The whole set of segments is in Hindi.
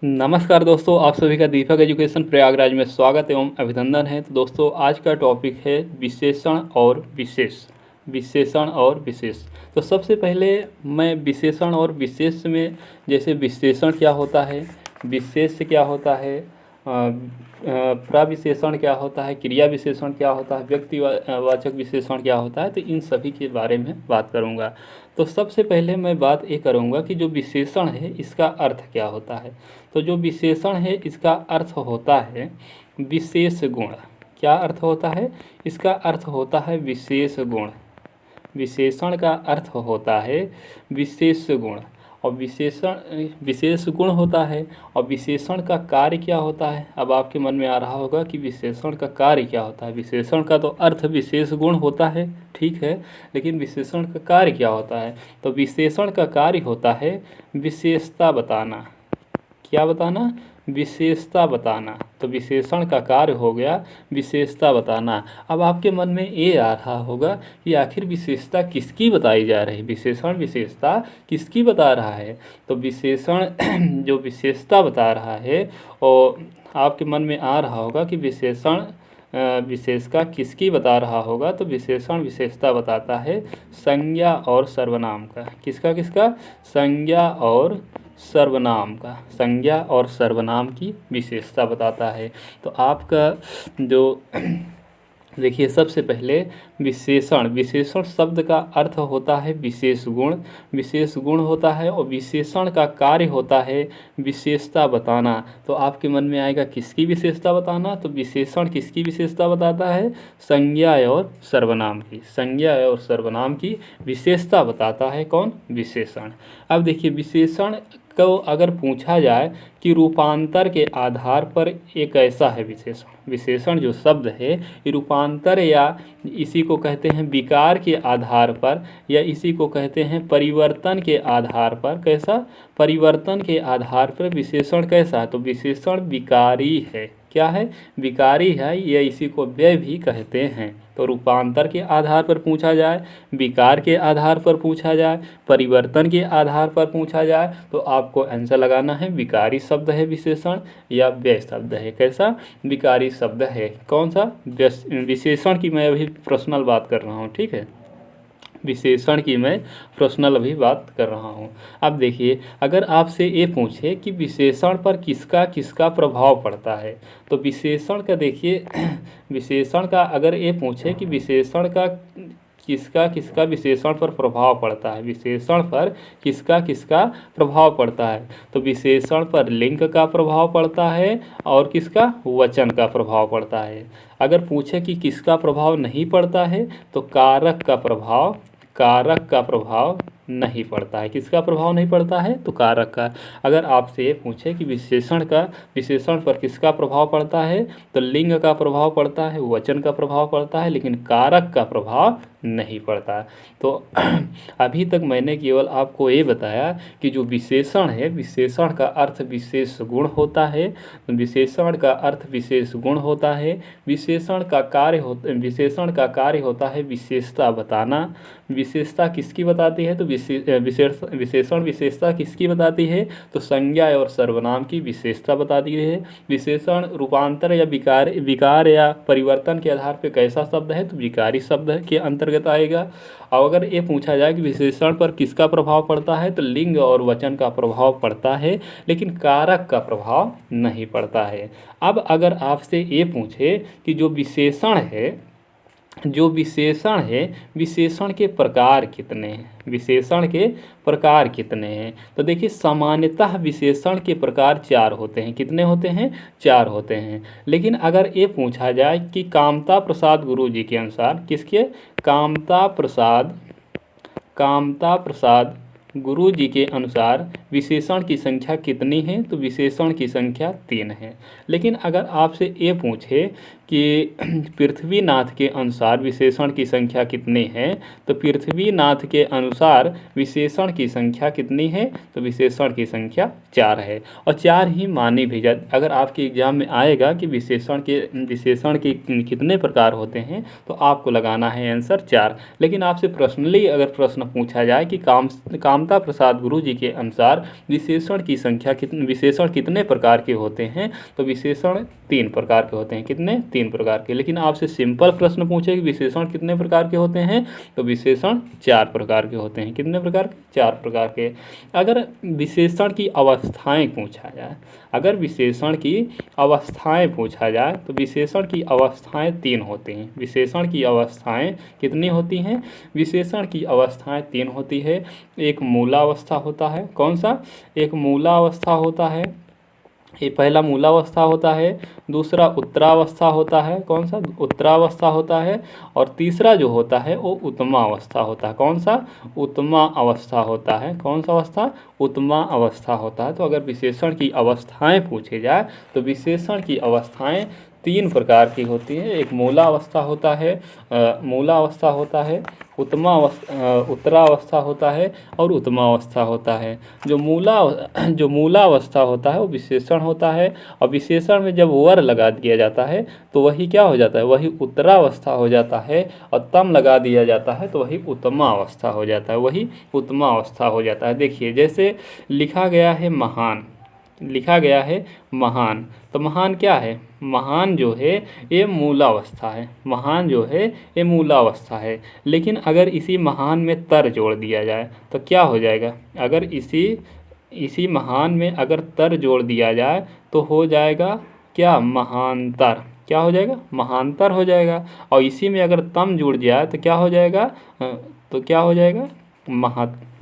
नमस्कार दोस्तों, आप सभी का दीपक एजुकेशन प्रयागराज में स्वागत एवं अभिनंदन है। तो दोस्तों, आज का टॉपिक है विशेषण और विशेष। विशेषण और विशेष। तो सबसे पहले मैं विशेषण और विशेष में, जैसे विशेषण क्या होता है, विशेष क्या होता है, प्रविशेषण क्या होता है, क्रिया विशेषण क्या होता है, व्यक्तिवाचक विशेषण क्या होता है, तो इन सभी के बारे में बात करूँगा। तो सबसे पहले मैं बात ये करूँगा कि जो विशेषण है इसका अर्थ क्या होता है। तो जो विशेषण है इसका अर्थ होता है विशेष गुण। क्या अर्थ होता है? इसका अर्थ होता है विशेष गुण। विशेषण का अर्थ होता है विशेष गुण, और विशेषण विशेष गुण होता है। और विशेषण का कार्य क्या होता है? अब आपके मन में आ रहा होगा कि विशेषण का कार्य क्या होता है। विशेषण का तो अर्थ विशेष गुण होता है, ठीक है, लेकिन विशेषण का कार्य क्या होता है? तो विशेषण का कार्य होता है विशेषता बताना। क्या बताना? विशेषता बताना। तो विशेषण का कार्य हो गया विशेषता बताना। अब आपके मन में ये आ रहा होगा कि आखिर विशेषता किसकी बताई जा रही है, विशेषण विशेषता किसकी बता रहा है। तो विशेषण जो विशेषता बता रहा है, और आपके मन में आ रहा होगा कि विशेषण विशेषता किसकी बता रहा होगा। तो विशेषण विशेषता बताता है संज्ञा और सर्वनाम का। किसका किसका? संज्ञा और सर्वनाम का। संज्ञा और सर्वनाम की विशेषता बताता है। तो आपका जो देखिए, सबसे पहले विशेषण। विशेषण शब्द का अर्थ होता है विशेष गुण। विशेष गुण होता है, और विशेषण का कार्य होता है विशेषता बताना। तो आपके मन में आएगा किसकी विशेषता बताना। तो विशेषण किसकी विशेषता बताता है? संज्ञा और सर्वनाम की। संज्ञा और सर्वनाम की विशेषता बताता है कौन? विशेषण। अब देखिए, विशेषण को अगर पूछा जाए कि रूपांतर के आधार पर एक ऐसा है विशेषण। विशेषण जो शब्द है ये रूपांतर, या इसी को कहते हैं विकार के आधार पर, या इसी को कहते हैं परिवर्तन के आधार पर। कैसा? परिवर्तन के आधार पर विशेषण कैसा है? तो विशेषण विकारी है। क्या है? विकारी है, या इसी को व्यय भी कहते हैं। तो रूपांतर के आधार पर पूछा जाए, विकार के आधार पर पूछा जाए, परिवर्तन के आधार पर पूछा जाए, तो आपको आंसर लगाना है विकारी शब्द है विशेषण, या व्यय शब्द है। कैसा? विकारी शब्द है। कौन सा? विशेषण की मैं अभी पर्सनल बात कर रहा हूँ, ठीक है। विशेषण की मैं पर्सनल अभी बात कर रहा हूँ। अब देखिए, अगर आपसे ये पूछे कि विशेषण पर किसका किसका प्रभाव पड़ता है, तो विशेषण का देखिए विशेषण का अगर ये पूछे कि विशेषण का किसका किसका विशेषण पर प्रभाव पड़ता है, विशेषण पर किसका किसका प्रभाव पड़ता है, तो विशेषण पर लिंग का प्रभाव पड़ता है, और किसका? वचन का प्रभाव पड़ता है। अगर पूछे कि किसका प्रभाव नहीं पड़ता है, तो कारक का प्रभाव नहीं पड़ता है। किसका प्रभाव नहीं पड़ता है? तो कारक का। अगर आपसे पूछे कि विशेषण पर किसका प्रभाव पड़ता है, तो लिंग का प्रभाव पड़ता है, वचन का प्रभाव पड़ता है, लेकिन कारक का प्रभाव नहीं पड़ता। तो अभी तक मैंने केवल आपको ये बताया कि जो विशेषण है, विशेषण का अर्थ विशेष गुण होता है। विशेषण का अर्थ विशेष गुण होता है। विशेषण का कार्य होता है विशेषता बताना। विशेषता किसकी बताती है? तो विशेषण विशेषता किसकी बताती है? तो संज्ञा और सर्वनाम की विशेषता बताती है। विशेषण रूपांतर या विकार या परिवर्तन के आधार पर कैसा शब्द है? तो विकारी शब्द के अंतर्गत आएगा। और अगर ये पूछा जाए कि विशेषण पर किसका प्रभाव पड़ता है, तो लिंग और वचन का प्रभाव पड़ता है, लेकिन कारक का प्रभाव नहीं पड़ता है। अब अगर आपसे ये पूछे कि जो विशेषण है, विशेषण के प्रकार कितने हैं, विशेषण के प्रकार कितने हैं, तो देखिए, सामान्यतः विशेषण के प्रकार 4 होते हैं। कितने होते हैं? 4 होते हैं। लेकिन अगर ये पूछा जाए कि कामता प्रसाद गुरु जी के अनुसार, किसके? कामता प्रसाद गुरु जी के अनुसार विशेषण की संख्या कितनी है, तो विशेषण की संख्या 3 है। लेकिन अगर आपसे ये पूछे कि पृथ्वीनाथ के अनुसार विशेषण की संख्या कितनी है, तो पृथ्वीनाथ के अनुसार विशेषण की संख्या कितनी है, तो विशेषण की संख्या 4 है। और 4 ही मानी भी जाती। अगर आपके एग्जाम में आएगा कि विशेषण के कितने प्रकार होते हैं, तो आपको लगाना है आंसर 4। लेकिन आपसे पर्सनली अगर प्रश्न पूछा जाए कि कामता कामता प्रसाद गुरु जी के अनुसार विशेषण की संख्या विशेषण कितने प्रकार के होते हैं? तो विशेषण 3 प्रकार के होते हैं। कितने? 3 प्रकार के। लेकिन आपसे सिंपल प्रश्न पूछे कि विशेषण कितने प्रकार के होते हैं? तो विशेषण 4 प्रकार के होते हैं। कितने प्रकार के? 4 प्रकार के। अगर विशेषण की अवस्थाएं पूछा जाए, अगर विशेषण की अवस्थाएं पूछा जाए तो विशेषण की अवस्थाएं 3 होती हैं। विशेषण की अवस्थाएं कितनी होती हैं? विशेषण की अवस्थाएं 3 होती है। एक मूलावस्था होता है। कौन सा? एक मूलावस्था होता है। ये पहला मूलावस्था होता है, दूसरा उत्तरावस्था होता है। कौन सा? उत्तरावस्था होता है। और तीसरा जो होता है वो उत्तमावस्था होता है। कौन सा? उत्तमा अवस्था होता है। कौन सा अवस्था? उत्तमा अवस्था होता है। तो अगर विशेषण की अवस्थाएं पूछे जाए तो विशेषण की अवस्थाएं 3 प्रकार की होती है। एक मूलावस्था होता है, मूलावस्था होता है, उत्तरावस्था होता है और उत्तमावस्था होता है। जो मूलावस्था होता है वो विशेषण होता है, और विशेषण में जब वर लगा दिया जाता है तो वही क्या हो जाता है? वही उत्तरावस्था हो जाता है। और तम लगा दिया जाता है तो वही उत्तमावस्था हो जाता है। वही उत्तमावस्था हो जाता है। देखिए, जैसे लिखा गया है महान, लिखा गया है महान, तो महान क्या है? महान जो है ये मूलावस्था है। महान जो है ये मूलावस्था है। लेकिन अगर इसी महान में तर जोड़ दिया जाए तो क्या हो जाएगा? अगर इसी महान में अगर तर जोड़ दिया जाए तो हो जाएगा क्या? महानतर। क्या हो जाएगा? महानतर हो जाएगा। और इसी में अगर तम जुड़ जाए तो क्या हो जाएगा? तो क्या हो जाएगा?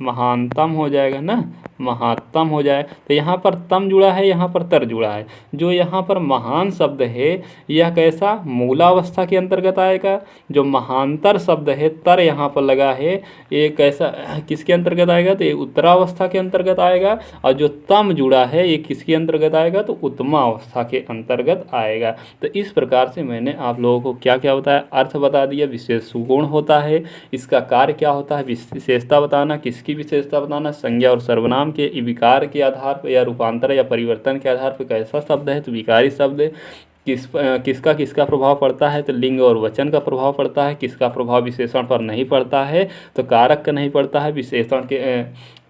महानतम हो जाएगा ना, महात्तम हो जाए। तो यहाँ पर तम जुड़ा है, यहाँ पर तर जुड़ा है। जो यहाँ पर महान शब्द है यह कैसा? मूलावस्था के अंतर्गत आएगा। जो महांतर शब्द है, तर यहाँ पर लगा है, ये कैसा, किसके अंतर्गत आएगा? तो ये उत्तरावस्था के अंतर्गत आएगा। और जो तम जुड़ा है ये किसके अंतर्गत आएगा? तो उत्तमावस्था के अंतर्गत आएगा। तो इस प्रकार से मैंने आप लोगों को क्या क्या बताया? अर्थ बता दिया, विशेष गुण होता है, इसका कार्य क्या होता है, विशेषता बताना, किसकी विशेषता बताना, संज्ञा और सर्वनाम के विकार के आधार पर या रूपांतर या परिवर्तन के आधार पर कैसा शब्द है तो विकारी शब्द है। किसका प्रभाव पड़ता है तो लिंग और वचन का प्रभाव पड़ता है। किसका प्रभाव विशेषण पर नहीं पड़ता है तो कारक का नहीं पड़ता है। विशेषण के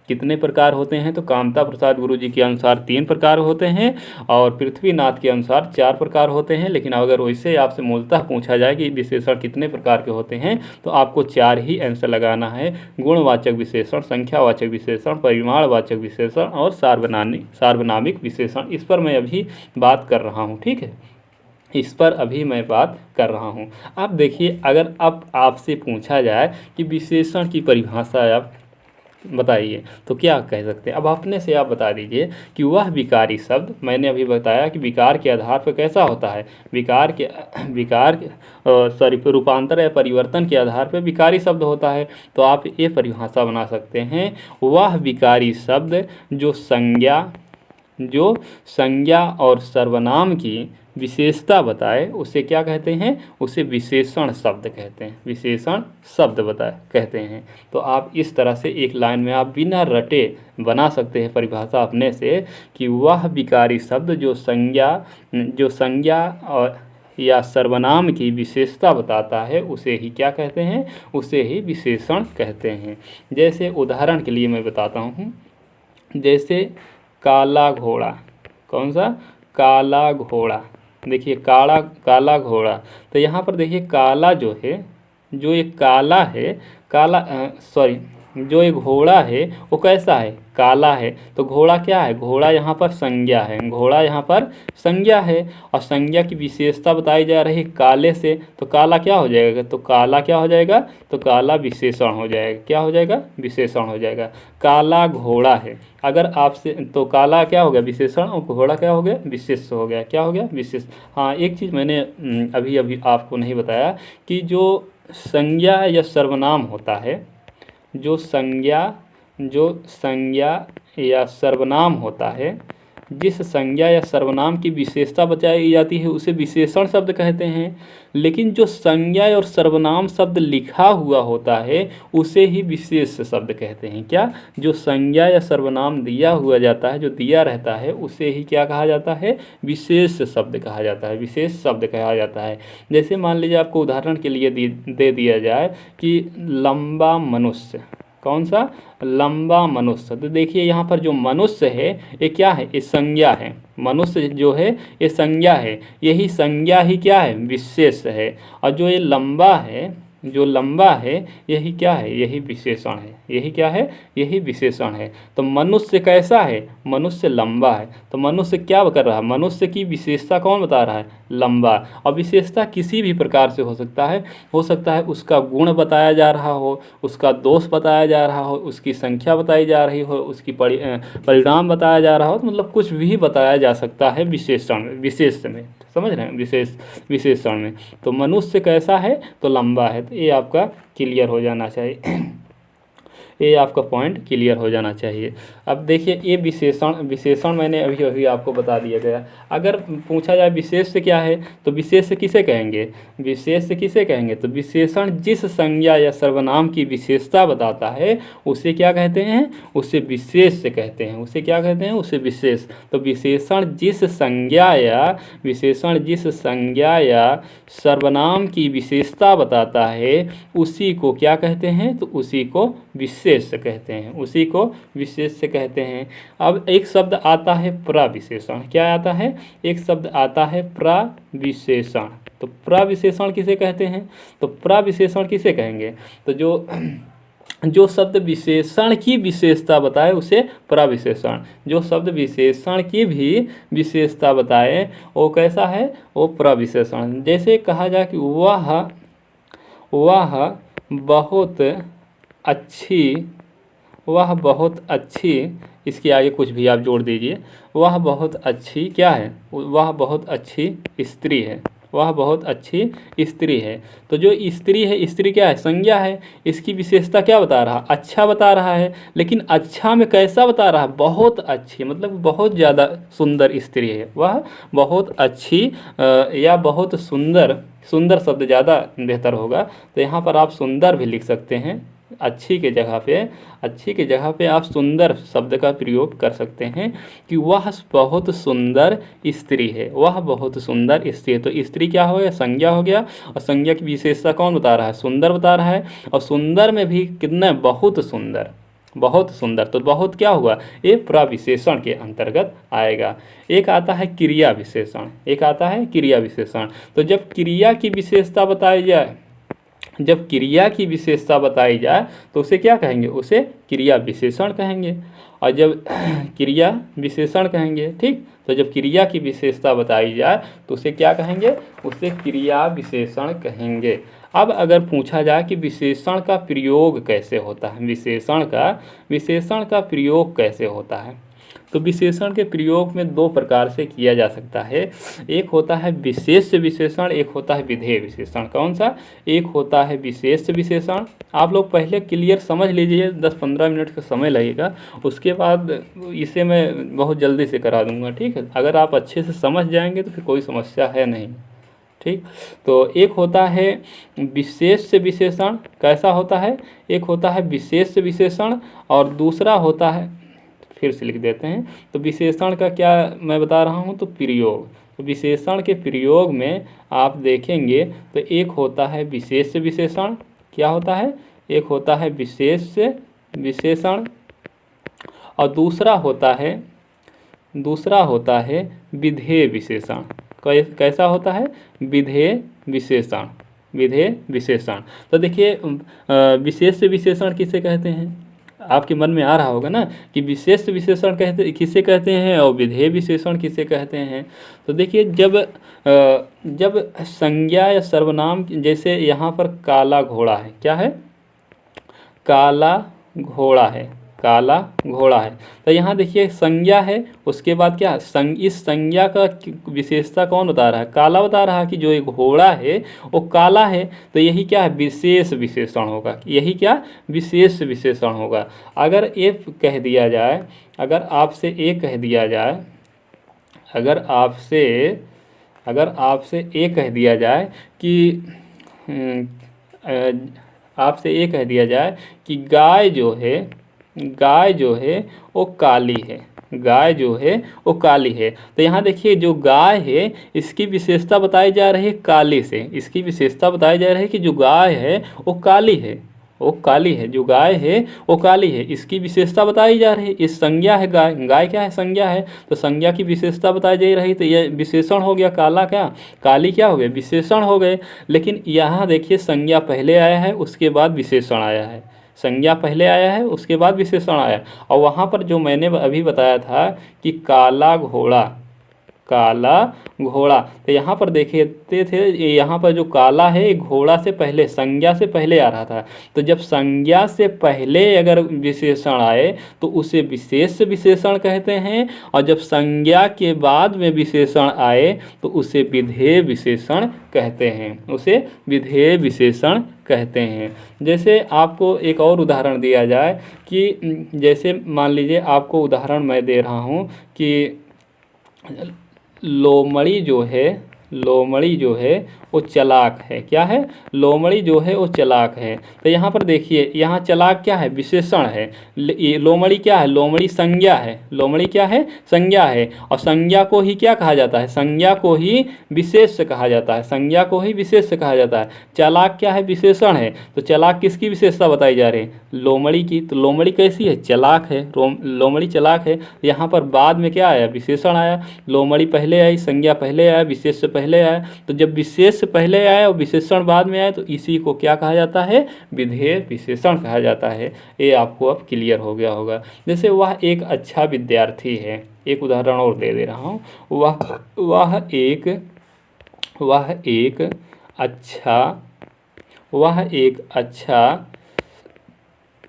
कितने प्रकार होते हैं तो कामता प्रसाद गुरु जी के अनुसार 3 प्रकार होते हैं और पृथ्वीनाथ के अनुसार 4 प्रकार होते हैं। लेकिन अगर वैसे आपसे मूलतः पूछा जाए कि विशेषण कितने प्रकार के होते हैं तो आपको 4 ही आंसर लगाना है। गुणवाचक विशेषण, संख्यावाचक विशेषण, परिमाणवाचक विशेषण और सार्वनामिक विशेषण। इस पर मैं अभी बात कर रहा हूँ। ठीक है, इस पर अभी मैं बात कर रहा हूँ। अब देखिए, अगर अब आपसे पूछा जाए कि विशेषण की परिभाषा आप बताइए तो क्या कह सकते हैं? अब अपने से आप बता दीजिए कि वह विकारी शब्द, मैंने अभी बताया कि विकार के आधार पर कैसा होता है, रूपांतर या परिवर्तन के आधार पर विकारी शब्द होता है। तो आप ये परिभाषा बना सकते हैं, वह विकारी शब्द जो संज्ञा और सर्वनाम की विशेषता बताए उसे क्या कहते हैं? उसे विशेषण शब्द कहते हैं। विशेषण शब्द कहते हैं। तो आप इस तरह से एक लाइन में आप बिना रटे बना सकते हैं परिभाषा अपने से कि वह विकारी शब्द जो संज्ञा और या सर्वनाम की विशेषता बताता है उसे ही क्या कहते हैं? उसे ही विशेषण कहते हैं। जैसे उदाहरण के लिए मैं बताता हूँ, जैसे काला घोड़ा। कौन सा? काला घोड़ा। देखिए, काला घोड़ा, तो यहाँ पर देखिए काला जो है, जो ये काला है, जो ये घोड़ा है वो कैसा है? काला है। तो घोड़ा क्या है? घोड़ा यहाँ पर संज्ञा है। घोड़ा यहाँ पर संज्ञा है और संज्ञा की विशेषता बताई जा रही है काले से। तो काला क्या हो जाएगा? तो काला क्या हो जाएगा? तो काला विशेषण हो जाएगा। क्या हो जाएगा? विशेषण हो जाएगा। काला घोड़ा है, अगर आपसे, तो काला क्या हो गया? विशेषण, और घोड़ा क्या हो गया? विशेष हो गया। क्या हो गया? विशेष। हाँ, एक चीज़ मैंने अभी आपको नहीं बताया कि जो संज्ञा या सर्वनाम होता है, जो संज्ञा या सर्वनाम होता है, जिस संज्ञा या सर्वनाम की विशेषता बताई जाती है उसे विशेषण शब्द कहते हैं। लेकिन जो संज्ञा और सर्वनाम शब्द लिखा हुआ होता है उसे ही विशेष शब्द कहते हैं। क्या? जो संज्ञा या सर्वनाम दिया हुआ जाता है, जो दिया रहता है, उसे ही क्या कहा जाता है? विशेष शब्द कहा जाता है। विशेष शब्द कहा जाता है। जैसे मान लीजिए आपको उदाहरण के लिए दे दिया जाए कि लंबा मनुष्य। कौन सा? लंबा मनुष्य। तो देखिए यहाँ पर जो मनुष्य है ये क्या है? ये संज्ञा है। मनुष्य जो है ये संज्ञा है, यही संज्ञा ही क्या है? विशेष है। और जो ये लंबा है, जो लंबा है यही क्या है? यही विशेषण है। यही क्या है? यही विशेषण है। तो मनुष्य कैसा है? मनुष्य लंबा है। तो मनुष्य क्या कर रहा है? मनुष्य की विशेषता कौन बता रहा है? लंबा। और विशेषता किसी भी प्रकार से हो सकता है। हो सकता है उसका गुण बताया जा रहा हो, उसका दोष बताया जा रहा हो, उसकी संख्या बताई जा रही हो, उसकी परिणाम बताया जा रहा हो, तो मतलब कुछ भी बताया जा सकता है विशेषण, विशेष में। समझ रहे हैं? विशेषण में। तो मनुष्य कैसा है? तो लंबा है। तो ये आपका क्लियर हो जाना चाहिए। ये आपका पॉइंट क्लियर हो जाना चाहिए। अब देखिए ये विशेषण मैंने अभी अभी आपको बता दिया गया। अगर पूछा जाए विशेष क्या है, तो विशेष किसे कहेंगे? विशेष किसे कहेंगे? तो विशेषण जिस संज्ञा या सर्वनाम की विशेषता बताता है उसे क्या कहते हैं? उसे विशेष कहते हैं। उसे क्या कहते हैं? उसे विशेष। तो विशेषण जिस संज्ञा या सर्वनाम की विशेषता बताता है उसी को क्या कहते हैं? तो उसी को विशेष कहते हैं। उसी को विशेष कहते हैं। अब एक शब्द आता है प्रविशेषण। क्या आता है? एक शब्द आता है प्रविशेषण। तो प्रविशेषण किसे कहते हैं? तो प्रविशेषण किसे कहेंगे? तो जो शब्द विशेषण की विशेषता बताए उसे प्रविशेषण। जो शब्द विशेषण की भी विशेषता बताए वो कैसा है? वो प्रविशेषण। जैसे कहा जाए कि वह बहुत अच्छी, इसके आगे कुछ भी आप जोड़ दीजिए। वह बहुत अच्छी क्या है? वह बहुत अच्छी स्त्री है। वह बहुत अच्छी स्त्री है। तो जो स्त्री है, स्त्री क्या है? संज्ञा है। इसकी विशेषता क्या बता रहा है? अच्छा बता रहा है। लेकिन अच्छा में कैसा बता रहा है? बहुत अच्छी, मतलब बहुत ज़्यादा सुंदर स्त्री है। वह बहुत अच्छी या बहुत सुंदर, सुंदर शब्द ज़्यादा बेहतर होगा। तो यहाँ पर आप सुंदर भी लिख सकते हैं। अच्छी के जगह पे आप सुंदर शब्द का प्रयोग कर सकते हैं कि वह बहुत सुंदर स्त्री है। वह बहुत सुंदर स्त्री है। तो स्त्री क्या हो गया? संज्ञा हो गया। और संज्ञा की विशेषता कौन बता रहा है? सुंदर बता रहा है। और सुंदर में भी कितना? बहुत सुंदर, बहुत सुंदर। तो बहुत क्या हुआ? ये प्रविशेषण के अंतर्गत आएगा। एक आता है क्रिया विशेषण। एक आता है क्रिया विशेषण। तो जब क्रिया की विशेषता बताई जाए, तो उसे क्या कहेंगे? उसे क्रिया विशेषण कहेंगे। और जब क्रिया विशेषण कहेंगे, ठीक, तो जब क्रिया की विशेषता बताई जाए तो उसे क्या कहेंगे? उसे क्रिया विशेषण कहेंगे। अब अगर पूछा जाए कि विशेषण का प्रयोग कैसे होता है, विशेषण का प्रयोग कैसे होता है, तो विशेषण के प्रयोग में दो प्रकार से किया जा सकता है। एक होता है विशेष विशेषण, एक होता है विधेय विशेषण। कौन सा? एक होता है विशेष विशेषण। आप लोग पहले क्लियर समझ लीजिए, 10-15 मिनट का समय लगेगा, उसके बाद इसे मैं बहुत जल्दी से करा दूंगा, ठीक है। अगर आप अच्छे से समझ जाएंगे तो फिर कोई समस्या है नहीं, ठीक। तो एक होता है विशेष विशेषण। कैसा होता है? एक होता है विशेष विशेषण और दूसरा होता है, फिर से लिख देते हैं। तो विशेषण का क्या मैं बता रहा हूँ? तो प्रयोग। तो विशेषण के प्रयोग में आप देखेंगे तो एक होता है विशेष विशेषण। क्या होता है? एक होता है विशेष विशेषण और दूसरा होता है विधेय विशेषण। कैसा होता है? विधेय विशेषण। विधेय विशेषण। तो देखिए विशेष विशेषण किसे कहते हैं? आपके मन में आ रहा होगा ना कि विशेष विशेषण किसे कहते हैं और विधेय विशेषण किसे कहते हैं। तो देखिए जब संज्ञा या सर्वनाम, जैसे यहाँ पर काला घोड़ा है, क्या है? काला घोड़ा है, काला घोड़ा है। तो यहाँ देखिए संज्ञा है, उसके बाद क्या? इस संज्ञा का विशेषता कौन बता रहा है? काला बता रहा है कि जो एक घोड़ा है वो काला है। तो यही क्या है? विशेष विशेषण होगा। यही क्या? विशेष विशेषण होगा। अगर ये कह दिया जाए, अगर आपसे ये कह दिया जाए कि गाय जो है वो काली है। गाय जो है वो काली है। तो यहाँ देखिए जो गाय है इसकी विशेषता बताई जा रही है काली से। इसकी विशेषता बताई जा रही है कि जो गाय है वो काली है। वो काली है, जो गाय है वो काली है, इसकी विशेषता बताई जा रही है। इस संज्ञा है गाय, गाय क्या है, संज्ञा है, तो संज्ञा की विशेषता बताई जा रही, तो यह विशेषण हो गया। काला क्या, काली क्या हो गया, विशेषण हो गए। लेकिन यहाँ देखिए संज्ञा पहले आया है, उसके बाद विशेषण आया है। संज्ञा पहले आया है, उसके बाद विशेषण आया। और वहाँ पर जो मैंने अभी बताया था कि काला घोड़ा, काला घोड़ा, तो यहाँ पर देखते थे, यहाँ पर जो काला है ये घोड़ा से पहले, संज्ञा से पहले आ रहा था। तो जब संज्ञा से पहले अगर विशेषण आए तो उसे विशेष विशेषण कहते हैं, और जब संज्ञा के बाद में विशेषण आए तो उसे विधेय विशेषण कहते हैं, उसे विधेय विशेषण कहते हैं। जैसे आपको एक और उदाहरण दिया जाए कि जैसे मान लीजिए, आपको उदाहरण मैं दे रहा हूँ कि लोमड़ी जो है, लोमड़ी जो है वो चालाक है। क्या है, लोमड़ी जो है वो चालाक है। तो यहाँ पर देखिए, यहाँ चालाक क्या है, विशेषण है। ये लोमड़ी क्या है, लोमड़ी संज्ञा है, लोमड़ी क्या है, संज्ञा है। और संज्ञा को ही क्या कहा जाता है, संज्ञा को ही विशेष कहा जाता है, संज्ञा को ही विशेष कहा जाता है। चालाक क्या है, विशेषण है। तो चालाक किसकी विशेषता बताई जा रही है, लोमड़ी की। तो लोमड़ी कैसी है, चालाक है, लोमड़ी चालाक है। यहाँ पर बाद में क्या आया, विशेषण आया। लोमड़ी पहले आई, संज्ञा पहले आया, विशेष से पहले आया। तो जब विशेष से पहले आया और विशेषण बाद में आया तो इसी को क्या कहा जाता है, विधेय विशेषण कहा जाता है। ये आपको अब क्लियर हो गया होगा। जैसे वह एक अच्छा विद्यार्थी है, एक उदाहरण और दे रहा हूँ। वह एक अच्छा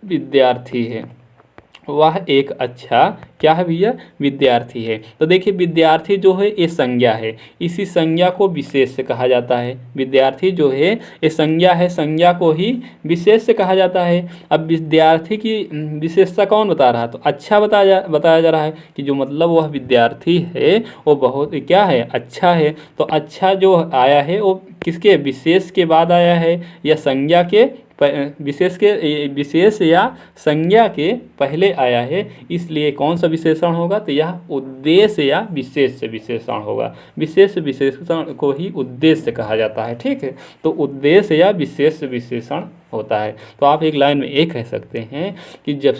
विद्यार्थी है। वह एक अच्छा क्या है भैया, विद्यार्थी है। तो देखिए विद्यार्थी जो है ये संज्ञा है, इसी संज्ञा को विशेष कहा जाता है। विद्यार्थी जो है ये संज्ञा है, संज्ञा को ही विशेष कहा जाता है। अब विद्यार्थी की विशेषता कौन बता रहा है, तो अच्छा बताया जा रहा है कि जो मतलब वह विद्यार्थी है वो बहुत क्या है, अच्छा है। तो अच्छा जो आया है वो किसके, विशेष के बाद आया है या संज्ञा के विशेष या संज्ञा के पहले आया है। इसलिए कौन सा विशेषण होगा, तो यह उद्देश्य या विशेष विशेषण होगा। विशेष विशेषण को ही उद्देश्य कहा जाता है, ठीक है। तो उद्देश्य या विशेष विशेषण होता है। तो आप एक लाइन में ये कह सकते हैं कि जब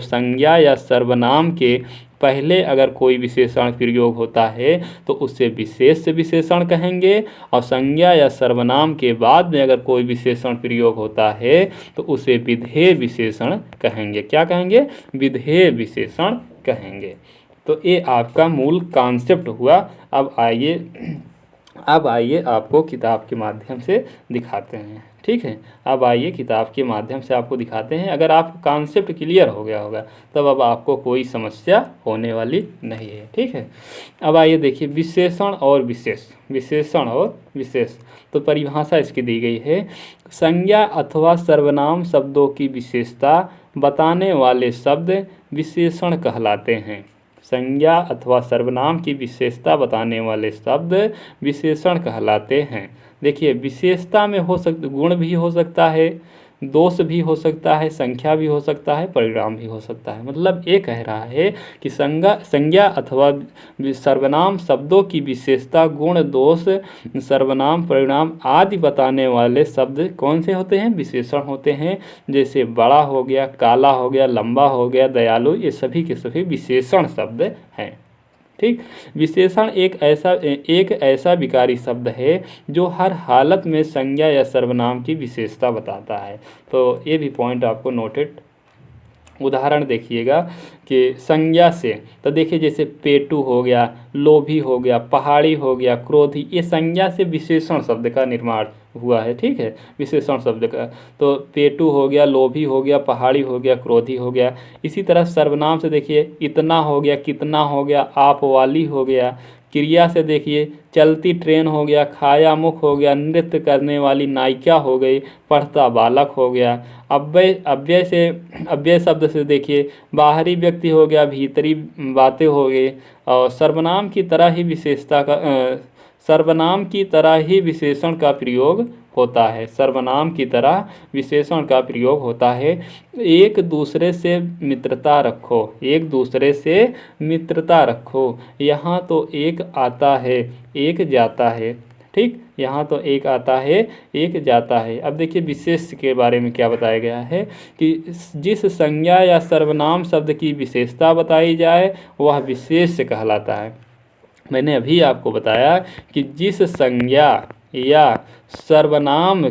संज्ञा या सर्वनाम के पहले अगर कोई विशेषण प्रयोग होता है तो उसे विशेष विशेषण कहेंगे, और संज्ञा या सर्वनाम के बाद में अगर कोई विशेषण प्रयोग होता है तो उसे विधेय विशेषण कहेंगे। क्या कहेंगे, विधेय विशेषण कहेंगे। तो ये आपका मूल कॉन्सेप्ट हुआ। अब आइए आपको किताब के माध्यम से दिखाते हैं, ठीक है। अब आइए किताब के माध्यम से आपको दिखाते हैं। अगर आपको कॉन्सेप्ट क्लियर हो गया होगा तब अब आपको कोई समस्या होने वाली नहीं है, ठीक है। अब आइए देखिए, विशेषण और विशेष, विशेषण और विशेष। तो परिभाषा इसकी दी गई है, संज्ञा अथवा सर्वनाम शब्दों की विशेषता बताने वाले शब्द विशेषण कहलाते हैं। संज्ञा अथवा सर्वनाम की विशेषता बताने वाले शब्द विशेषण कहलाते हैं। देखिए विशेषता में हो सकता, गुण भी हो सकता है, दोष भी हो सकता है, संख्या भी हो सकता है, परिणाम भी हो सकता है। मतलब ये कह रहा है कि संज्ञा अथवा सर्वनाम शब्दों की विशेषता, गुण, दोष, सर्वनाम, परिणाम आदि बताने वाले शब्द कौन से होते हैं, विशेषण होते हैं। जैसे बड़ा हो गया, काला हो गया, लंबा हो गया, दयालु, ये सभी के सभी विशेषण शब्द हैं, ठीक। विशेषण एक ऐसा विकारी शब्द है जो हर हालत में संज्ञा या सर्वनाम की विशेषता बताता है। तो ये भी पॉइंट आपको नोटेड। उदाहरण देखिएगा कि संज्ञा से, तो देखिए जैसे पेटू हो गया, लोभी हो गया, पहाड़ी हो गया, क्रोधी, ये संज्ञा से विशेषण शब्द का निर्माण हुआ है, ठीक है, विशेषण शब्द का। तो पेटू हो गया, लोभी हो गया, पहाड़ी हो गया, क्रोधी हो गया। इसी तरह सर्वनाम से देखिए इतना हो गया, कितना हो गया, आप वाली हो गया। क्रिया से देखिए चलती ट्रेन हो गया, खाया मुख हो गया, नृत्य करने वाली नायिका हो गई, पढ़ता बालक हो गया। अव्यय शब्द से देखिए बाहरी व्यक्ति हो गया, भीतरी बातें हो गई। और सर्वनाम की तरह ही विशेषण का प्रयोग होता है। सर्वनाम की तरह विशेषण का प्रयोग होता है। एक दूसरे से मित्रता रखो, एक दूसरे से मित्रता रखो। यहाँ तो एक आता है, एक जाता है, ठीक। यहाँ तो एक आता है एक जाता है। अब देखिए विशेष के बारे में क्या बताया गया है कि जिस संज्ञा या सर्वनाम शब्द की विशेषता बताई जाए वह विशेष कहलाता है। मैंने अभी आपको बताया कि जिस संज्ञा या सर्वनाम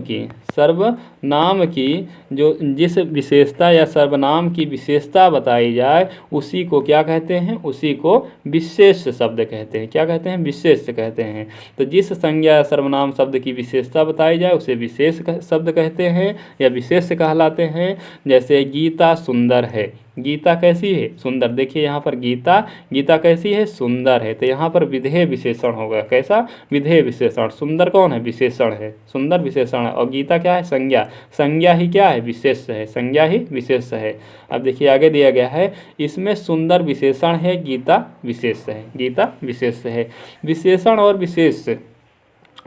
की जो जिस विशेषता या सर्वनाम की विशेषता बताई जाए उसी को क्या कहते हैं, उसी को विशेष शब्द कहते हैं। क्या कहते हैं, विशेष कहते हैं। तो जिस संज्ञा या सर्वनाम शब्द की विशेषता बताई जाए उसे विशेष शब्द कहते हैं या विशेष कहलाते हैं। जैसे गीता सुंदर है, गीता कैसी है, सुंदर। देखिए यहाँ पर गीता कैसी है, सुंदर है। तो यहाँ पर विधेय विशेषण होगा। कैसा, विधेय विशेषण। सुंदर कौन है, विशेषण है, सुंदर विशेषण है। और गीता क्या है, संज्ञा ही क्या है, विशेष है, संज्ञा ही विशेष है। अब देखिए आगे दिया गया है, इसमें सुंदर विशेषण है, गीता विशेष है, गीता विशेष है। विशेषण और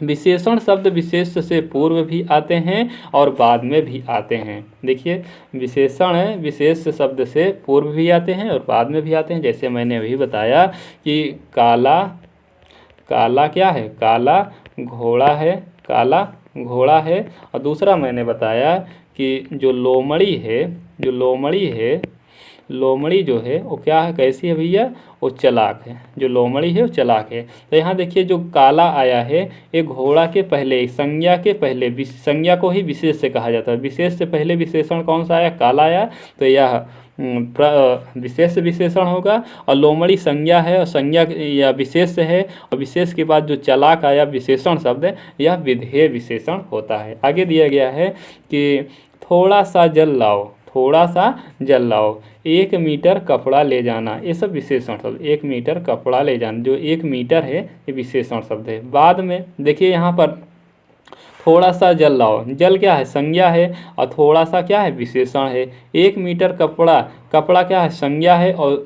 विशेषण शब्द विशेष से पूर्व भी आते हैं और बाद में भी आते हैं। देखिए विशेषण विशेष शब्द से पूर्व भी आते हैं और बाद में भी आते हैं। जैसे मैंने अभी बताया कि काला क्या है, काला घोड़ा है, काला घोड़ा है। और दूसरा मैंने बताया कि जो लोमड़ी जो है वो क्या है, कैसी है भैया, वो चालाक है। जो लोमड़ी है वो चालाक है। तो यहाँ देखिए जो काला आया है ये घोड़ा के पहले, संज्ञा के पहले, संज्ञा को ही विशेष से कहा जाता है। विशेष से पहले विशेषण कौन सा आया, काला आया, तो यह विशेष विशेषण होगा। और लोमड़ी संज्ञा है और संज्ञा या विशेष है, और विशेष के बाद जो चालाक आया विशेषण शब्द, यह विधेय विशेषण होता है। आगे दिया गया है कि थोड़ा सा जल लाओ, 1 मीटर कपड़ा ले जाना, ये सब विशेषण शब्द। 1 मीटर कपड़ा ले जाना, जो 1 मीटर है ये विशेषण शब्द है। बाद में देखिए यहाँ पर थोड़ा सा जल लाओ, जल क्या है, संज्ञा है, और थोड़ा सा क्या है, विशेषण है। 1 मीटर कपड़ा क्या है, संज्ञा है और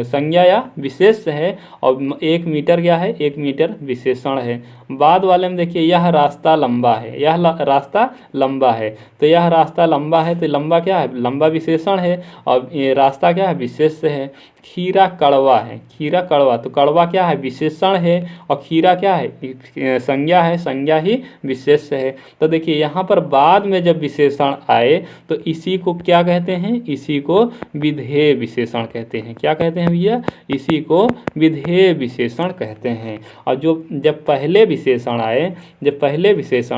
संज्ञा या विशेष है, और 1 मीटर क्या है, 1 मीटर विशेषण है। बाद वाले में देखिए यह रास्ता लंबा है, यह रास्ता लंबा है। तो यह रास्ता लंबा है, तो लंबा क्या है, लंबा विशेषण है, और ये रास्ता क्या है, विशेष है। खीरा कड़वा है, खीरा कड़वा, तो कड़वा क्या है, विशेषण है, और खीरा क्या है, संज्ञा है, संज्ञा ही विशेष है। तो देखिए यहाँ पर बाद में जब विशेषण आए तो इसी को क्या कहते हैं, इसी को विधेय विशेषण कहते हैं। क्या कहते हैं भैया, इसी को विधेय विशेषण कहते हैं। और जब पहले विशेषण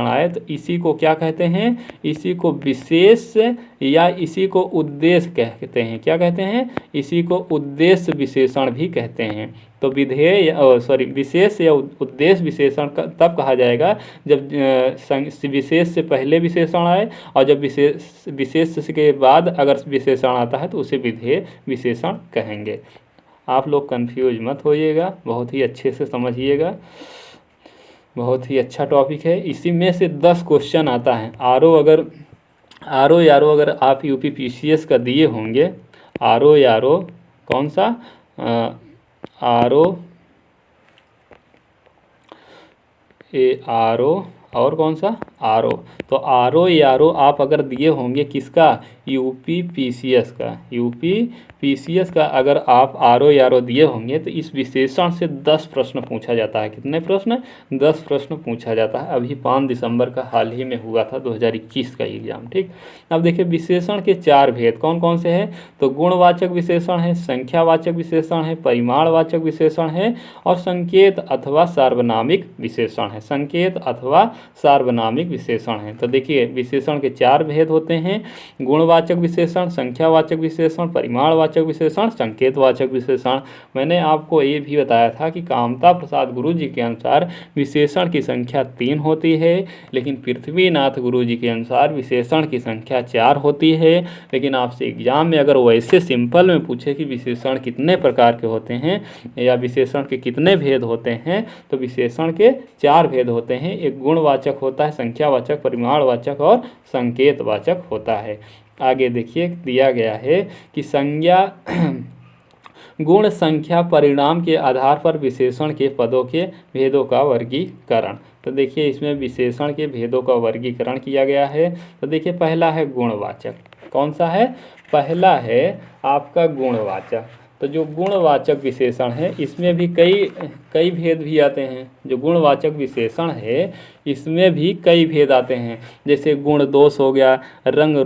आए तो इसी को क्या कहते हैं, इसी को विशेष या इसी को उद्देश्य कहते हैं। क्या कहते हैं, इसी को उद्देश्य विशेषण भी कहते हैं। तो विशेष या उद्देश्य विशेषण तब कहा जाएगा जब विशेष से पहले विशेषण आए, और जब विशेष के बाद अगर विशेषण आता है तो उसे विधेय विशेषण कहेंगे। आप लोग कंफ्यूज मत होइएगा, बहुत ही अच्छे से समझिएगा, बहुत ही अच्छा टॉपिक है। इसी में से 10 क्वेश्चन आता है। आर ओ अगर आप यूपी पीसीएस का दिए होंगे, आर ओ कौन सा, आर ओ और कौन सा, आर ओ। तो आर ओ आप अगर दिए होंगे किसका, यूपी पीसीएस का अगर आप आर ओ दिए होंगे तो इस विशेषण से 10 प्रश्न पूछा जाता है। कितने प्रश्न, 10 प्रश्न पूछा जाता है। अभी 5 दिसंबर का हाल ही में हुआ था 2021 का एग्जाम। ठीक, अब देखिए विशेषण के 4 भेद कौन कौन से हैं, तो गुणवाचक विशेषण है, संख्यावाचक विशेषण है, परिमाणवाचक विशेषण है, और संकेत अथवा सार्वनामिक विशेषण है। संकेत अथवा सार्वनामिक विशेषण है। तो देखिए विशेषण के 4 भेद होते हैं, गुणवाचक विशेषण, संख्यावाचक विशेषण, परिमाणवाचक विशेषण, संकेतवाचक विशेषण। मैंने आपको ये भी बताया था कि कामता प्रसाद गुरुजी के अनुसार विशेषण की संख्या 3 होती है, लेकिन पृथ्वीनाथ गुरुजी के अनुसार विशेषण की संख्या 4 होती है। लेकिन आपसे एग्जाम में अगर वैसे सिंपल में पूछे कि विशेषण कितने प्रकार के होते हैं या विशेषण के कितने भेद होते हैं, तो विशेषण के 4 भेद होते हैं। एक गुणवाचक होता है, संख्यावाचक, परिमाणवाचक और संकेतवाचक होता है। आगे देखिए दिया गया है कि संज्ञा गुण, संख्या, परिणाम के आधार पर विशेषण के पदों के भेदों का वर्गीकरण। तो देखिए इसमें विशेषण के भेदों का वर्गीकरण किया गया है। तो देखिए पहला है गुणवाचक, कौन सा है, पहला है आपका गुणवाचक। तो जो गुणवाचक विशेषण है इसमें भी कई भेद भी आते हैं। जो गुणवाचक विशेषण है इसमें भी कई भेद आते हैं, जैसे गुण दोष हो गया, रंग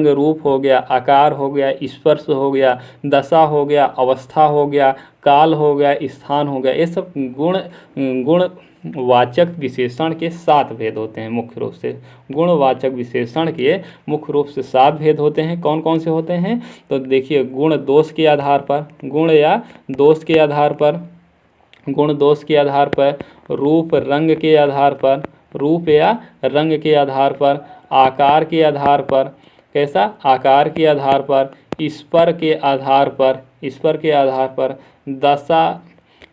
रूप हो गया, आकार हो गया, स्पर्श हो गया, दशा हो गया, अवस्था हो गया, काल हो गया, स्थान हो गया। ये सब गुणवाचक विशेषण के 7 भेद होते हैं मुख्य रूप से। गुणवाचक विशेषण के मुख्य रूप से 7 भेद होते हैं। कौन कौन से होते हैं? तो देखिए, गुण दोष के आधार पर, गुण या दोष के आधार पर, गुण दोष के आधार पर, रूप रंग के आधार पर, रूप या रंग के आधार पर, आकार के आधार पर, कैसा? आकार के आधार पर, स्पर के आधार पर, स्पर के आधार पर,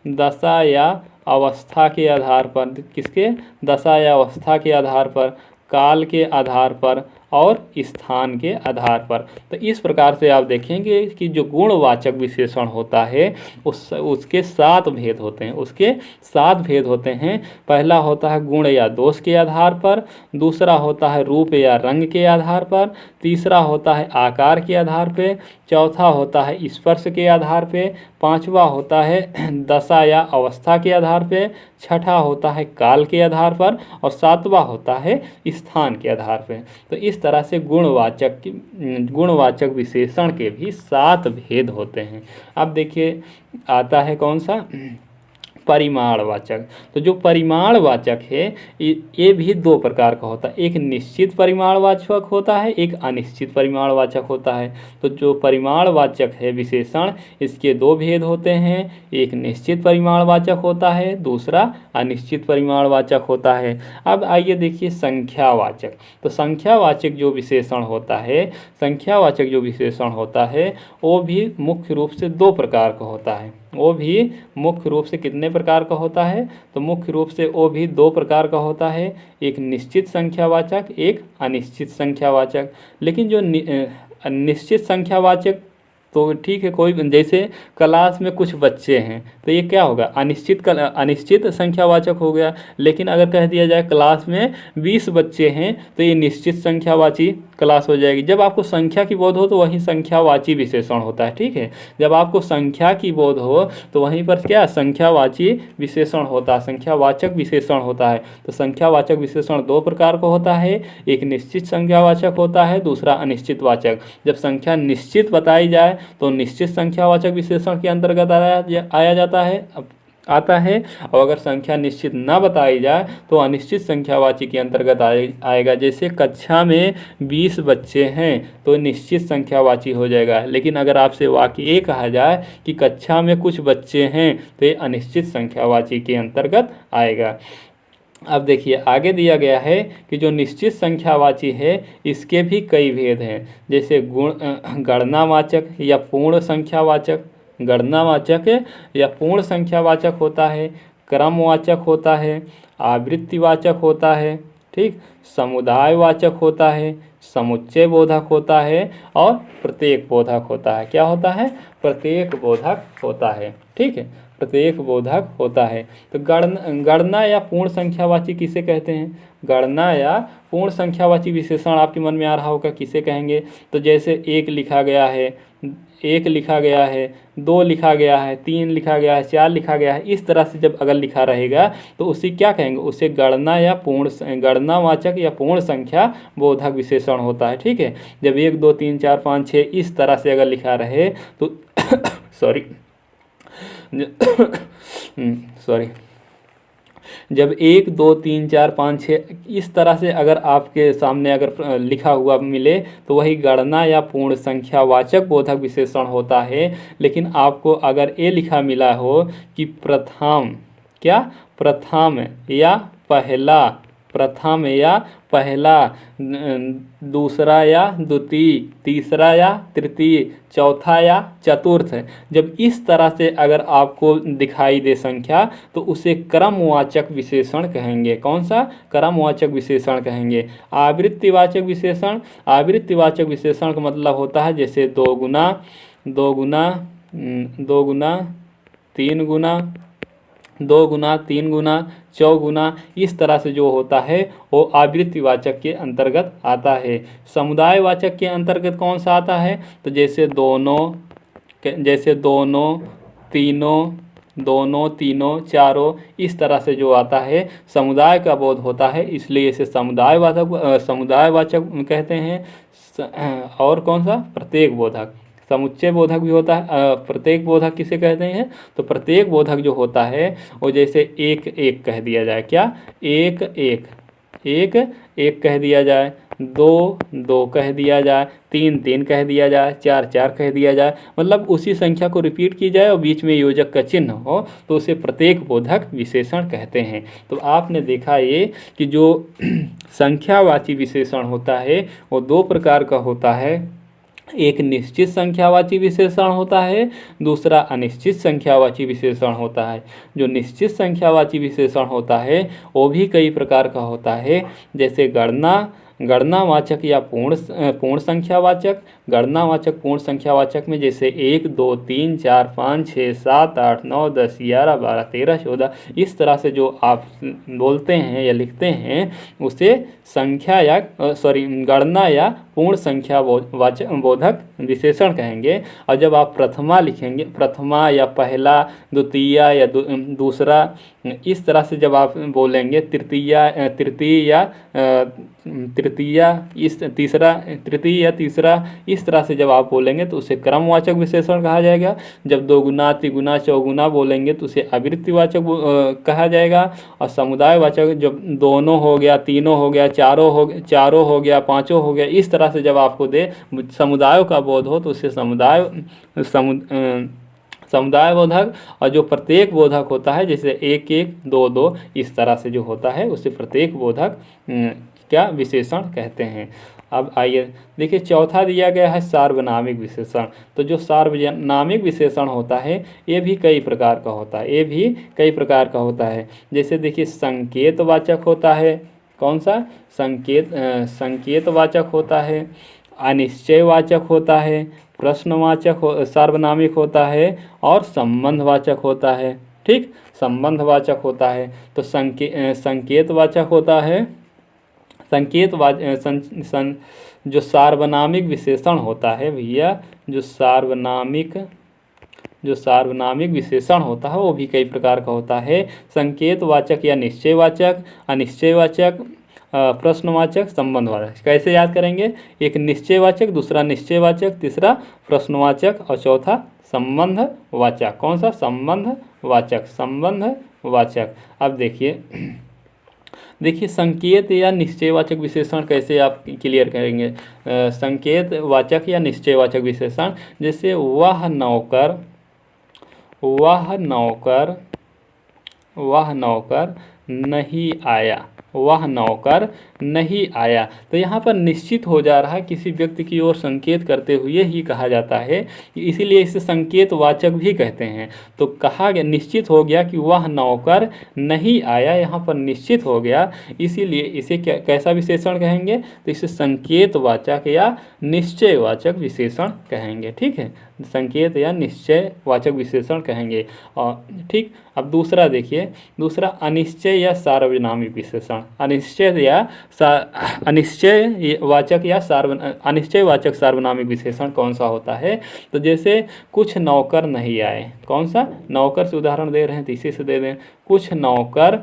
दशा या अवस्था के आधार पर, किसके? दशा या अवस्था के आधार पर, काल के आधार पर और स्थान के आधार पर। तो इस प्रकार से आप देखेंगे कि जो गुणवाचक विशेषण होता है उसके 7 भेद होते हैं, उसके 7 भेद होते हैं। पहला होता है गुण या दोष के आधार पर, दूसरा होता है रूप या रंग के आधार पर, तीसरा होता है आकार के आधार पे, चौथा होता है स्पर्श के आधार पे, पांचवा होता है दशा या अवस्था के आधार पे, छठा होता है काल के आधार पर और सातवां होता है स्थान के आधार पे। तो इस तरह से गुणवाचक विशेषण के भी 7 भेद होते हैं। अब देखिए आता है कौन सा? परिमाणवाचक। तो जो परिमाणवाचक है ये भी 2 प्रकार का होता है। एक निश्चित परिमाणवाचक होता है, एक अनिश्चित परिमाणवाचक होता है। तो जो परिमाणवाचक है विशेषण, इसके 2 भेद होते हैं। एक निश्चित परिमाणवाचक होता है, दूसरा अनिश्चित परिमाणवाचक होता है। अब आइए देखिए संख्यावाचक। तो संख्यावाचक जो विशेषण होता है, संख्यावाचक जो विशेषण होता है वो भी मुख्य रूप से 2 प्रकार का होता है। वो भी मुख्य रूप से कितने प्रकार का होता है? तो मुख्य रूप से वो भी 2 प्रकार का होता है। एक निश्चित संख्यावाचक, एक अनिश्चित संख्यावाचक। लेकिन जो निश्चित संख्यावाचक तो ठीक है, कोई जैसे क्लास में कुछ बच्चे हैं तो ये क्या होगा? अनिश्चित संख्यावाचक हो गया। लेकिन अगर कह दिया जाए क्लास में 20 बच्चे हैं तो ये निश्चित संख्यावाची क्लास हो जाएगी। जब आपको संख्या की बोध हो तो वही संख्यावाची विशेषण होता है, ठीक है। जब आपको संख्या की बोध हो तो वहीं पर क्या? संख्यावाची विशेषण होता है, संख्यावाचक विशेषण होता है। तो संख्यावाचक विशेषण 2 प्रकार का होता है। एक निश्चित संख्यावाचक होता है, दूसरा अनिश्चित वाचक। जब संख्या निश्चित बताई जाए तो निश्चित संख्यावाचक विशेषण के अंतर्गत आया जाता है, आता है। और अगर संख्या निश्चित न बताई जाए तो अनिश्चित संख्यावाची के अंतर्गत आएगा। जैसे कक्षा में 20 बच्चे हैं तो निश्चित संख्यावाची हो जाएगा। लेकिन अगर आपसे वाक्य ये कहा जाए कि कक्षा में कुछ बच्चे हैं तो ये अनिश्चित संख्यावाची के अंतर्गत आएगा। अब देखिए आगे दिया गया है कि जो निश्चित संख्यावाची है इसके भी कई भेद हैं। जैसे गणनावाचक या पूर्ण संख्यावाचक, गणनावाचक या पूर्ण संख्यावाचक होता है, क्रमवाचक होता है, आवृत्तिवाचक होता है, ठीक, समुदायवाचक होता है, समुच्चय बोधक होता है और प्रत्येक बोधक होता है। क्या होता है? प्रत्येक बोधक होता है, ठीक है, प्रत्येक बोधक होता है। तो गणना या पूर्ण संख्यावाची किसे कहते हैं? गणना या पूर्ण संख्यावाची विशेषण आपके मन में आ रहा होगा किसे कहेंगे? तो जैसे 1 लिखा गया है, 1 लिखा गया है, 2 लिखा गया है, 3 लिखा गया है, 4 लिखा गया है, इस तरह से जब अगर लिखा रहेगा तो उसे क्या कहेंगे? उसे गणनावाचक या पूर्ण संख्या बोधक विशेषण होता है, ठीक है। जब 1 2 3 4 5 6 इस तरह से अगर लिखा रहे तो जब 1 2 3 4 5 6 इस तरह से अगर आपके सामने अगर लिखा हुआ मिले तो वही गणना या पूर्ण संख्यावाचक बोधक विशेषण होता है। लेकिन आपको अगर ये लिखा मिला हो कि प्रथम, क्या? प्रथम या पहला, प्रथम या पहला, दूसरा या द्वितीय, तीसरा या तृतीय, चौथा या चतुर्थ, जब इस तरह से अगर आपको दिखाई दे संख्या तो उसे क्रमवाचक विशेषण कहेंगे। कौन सा? क्रमवाचक विशेषण कहेंगे। आवृत्तिवाचक विशेषण, आवृत्तिवाचक विशेषण का मतलब होता है जैसे 2 गुना, 2 गुना, 2 गुना, 3 गुना, 2 गुना, 3 गुना, 4 गुना, इस तरह से जो होता है वो आवृत्तिवाचक के अंतर्गत आता है। समुदायवाचक के अंतर्गत कौन सा आता है? तो जैसे दोनों, तीनों, दोनों, तीनों, चारों, इस तरह से जो आता है समुदाय का बोध होता है, इसलिए इसे समुदायवाचक कहते हैं। और कौन सा? प्रत्येक बोधक। समुच्चय बोधक भी होता है। प्रत्येक बोधक किसे कहते हैं? तो प्रत्येक बोधक जो होता है वो जैसे एक एक कह दिया जाए, क्या? एक एक, एक एक कह दिया जाए, दो दो कह दिया जाए, तीन तीन कह दिया जाए, चार चार कह दिया जाए, मतलब उसी संख्या को रिपीट की जाए और बीच में योजक का चिन्ह हो तो उसे प्रत्येक बोधक विशेषण कहते हैं। तो आपने देखा ये कि जो संख्यावाची विशेषण होता है वो दो प्रकार का होता है। एक निश्चित संख्यावाची विशेषण होता है, दूसरा अनिश्चित संख्यावाची विशेषण होता है। जो निश्चित संख्यावाची विशेषण होता है वो भी कई प्रकार का होता है, जैसे गणनावाचक या पूर्ण संख्यावाचक। गणनावाचक पूर्ण संख्यावाचक में जैसे 1 2 3 4 5 6 7 8 9 10 11 12 13 14, इस तरह से जो आप बोलते हैं या लिखते हैं उसे संख्या या गणना या पूर्ण संख्या बोधक विशेषण कहेंगे। और जब आप प्रथमा लिखेंगे, प्रथमा या पहला, द्वितीया या दूसरा, इस तरह से जब आप बोलेंगे, तृतीय या तीसरा, इस तरह से जब आप बोलेंगे तो उसे क्रमवाचक विशेषण कहा जाएगा। जब दोगुना, तिगुना, चौगुना बोलेंगे तो उसे आवृत्तिवाचक कहा जाएगा। और समुदायवाचक जब दोनों हो गया, तीनों हो गया, चारों हो गया, पांचों हो गया, इस तरह से जब आपको दे समुदायों का बोध हो तो उसे समुदाय बोधक। और जो प्रत्येक बोधक होता है जैसे 1 1 2 2, इस तरह से जो होता है उसे प्रत्येक बोधक क्या विशेषण कहते हैं। अब आइए देखिए, चौथा दिया गया है सार्वनामिक विशेषण। तो जो सार्वनामिक विशेषण होता है ये भी कई प्रकार का होता है। जैसे देखिए, संकेतवाचक होता है। कौन सा? संकेतवाचक होता है, अनिश्चयवाचक होता है, प्रश्नवाचक सार्वनामिक होता है, और संबंधवाचक होता है। ठीक, संबंधवाचक होता है। तो संकेतवाचक होता है, जो सार्वनामिक विशेषण होता है भैया, जो सार्वनामिक विशेषण होता है वो भी कई प्रकार का होता है। संकेतवाचक या निश्चयवाचक, अनिश्चयवाचक, प्रश्नवाचक, संबंधवाचक। कैसे याद करेंगे? एक निश्चयवाचक, दूसरा निश्चयवाचक, तीसरा प्रश्नवाचक और चौथा संबंधवाचक। कौन सा? संबंधवाचक। अब देखिए संकेत या निश्चयवाचक विशेषण कैसे आप क्लियर करेंगे? संकेतवाचक या निश्चयवाचक विशेषण, जैसे वह नौकर नहीं आया, वह नौकर नहीं आया। तो यहाँ पर निश्चित हो जा रहा है, किसी व्यक्ति की ओर संकेत करते हुए ही कहा जाता है, इसीलिए इसे संकेतवाचक भी कहते हैं। तो कहा गया, निश्चित हो गया कि वह नौकर नहीं आया, यहाँ पर निश्चित हो गया, इसीलिए इसे कैसा विशेषण कहेंगे? तो इसे संकेतवाचक या निश्चयवाचक विशेषण कहेंगे। ठीक है, संकेत या निश्चयवाचक विशेषण कहेंगे। और ठीक, अब दूसरा देखिए, दूसरा अनिश्चय या सार्वनामिक विशेषण। अनिश्चयवाचक सार्वनामिक विशेषण कौन सा होता है? तो जैसे कुछ नौकर नहीं आए। कौन सा? नौकर से उदाहरण दे रहे हैं तो इसी से दे दें, कुछ नौकर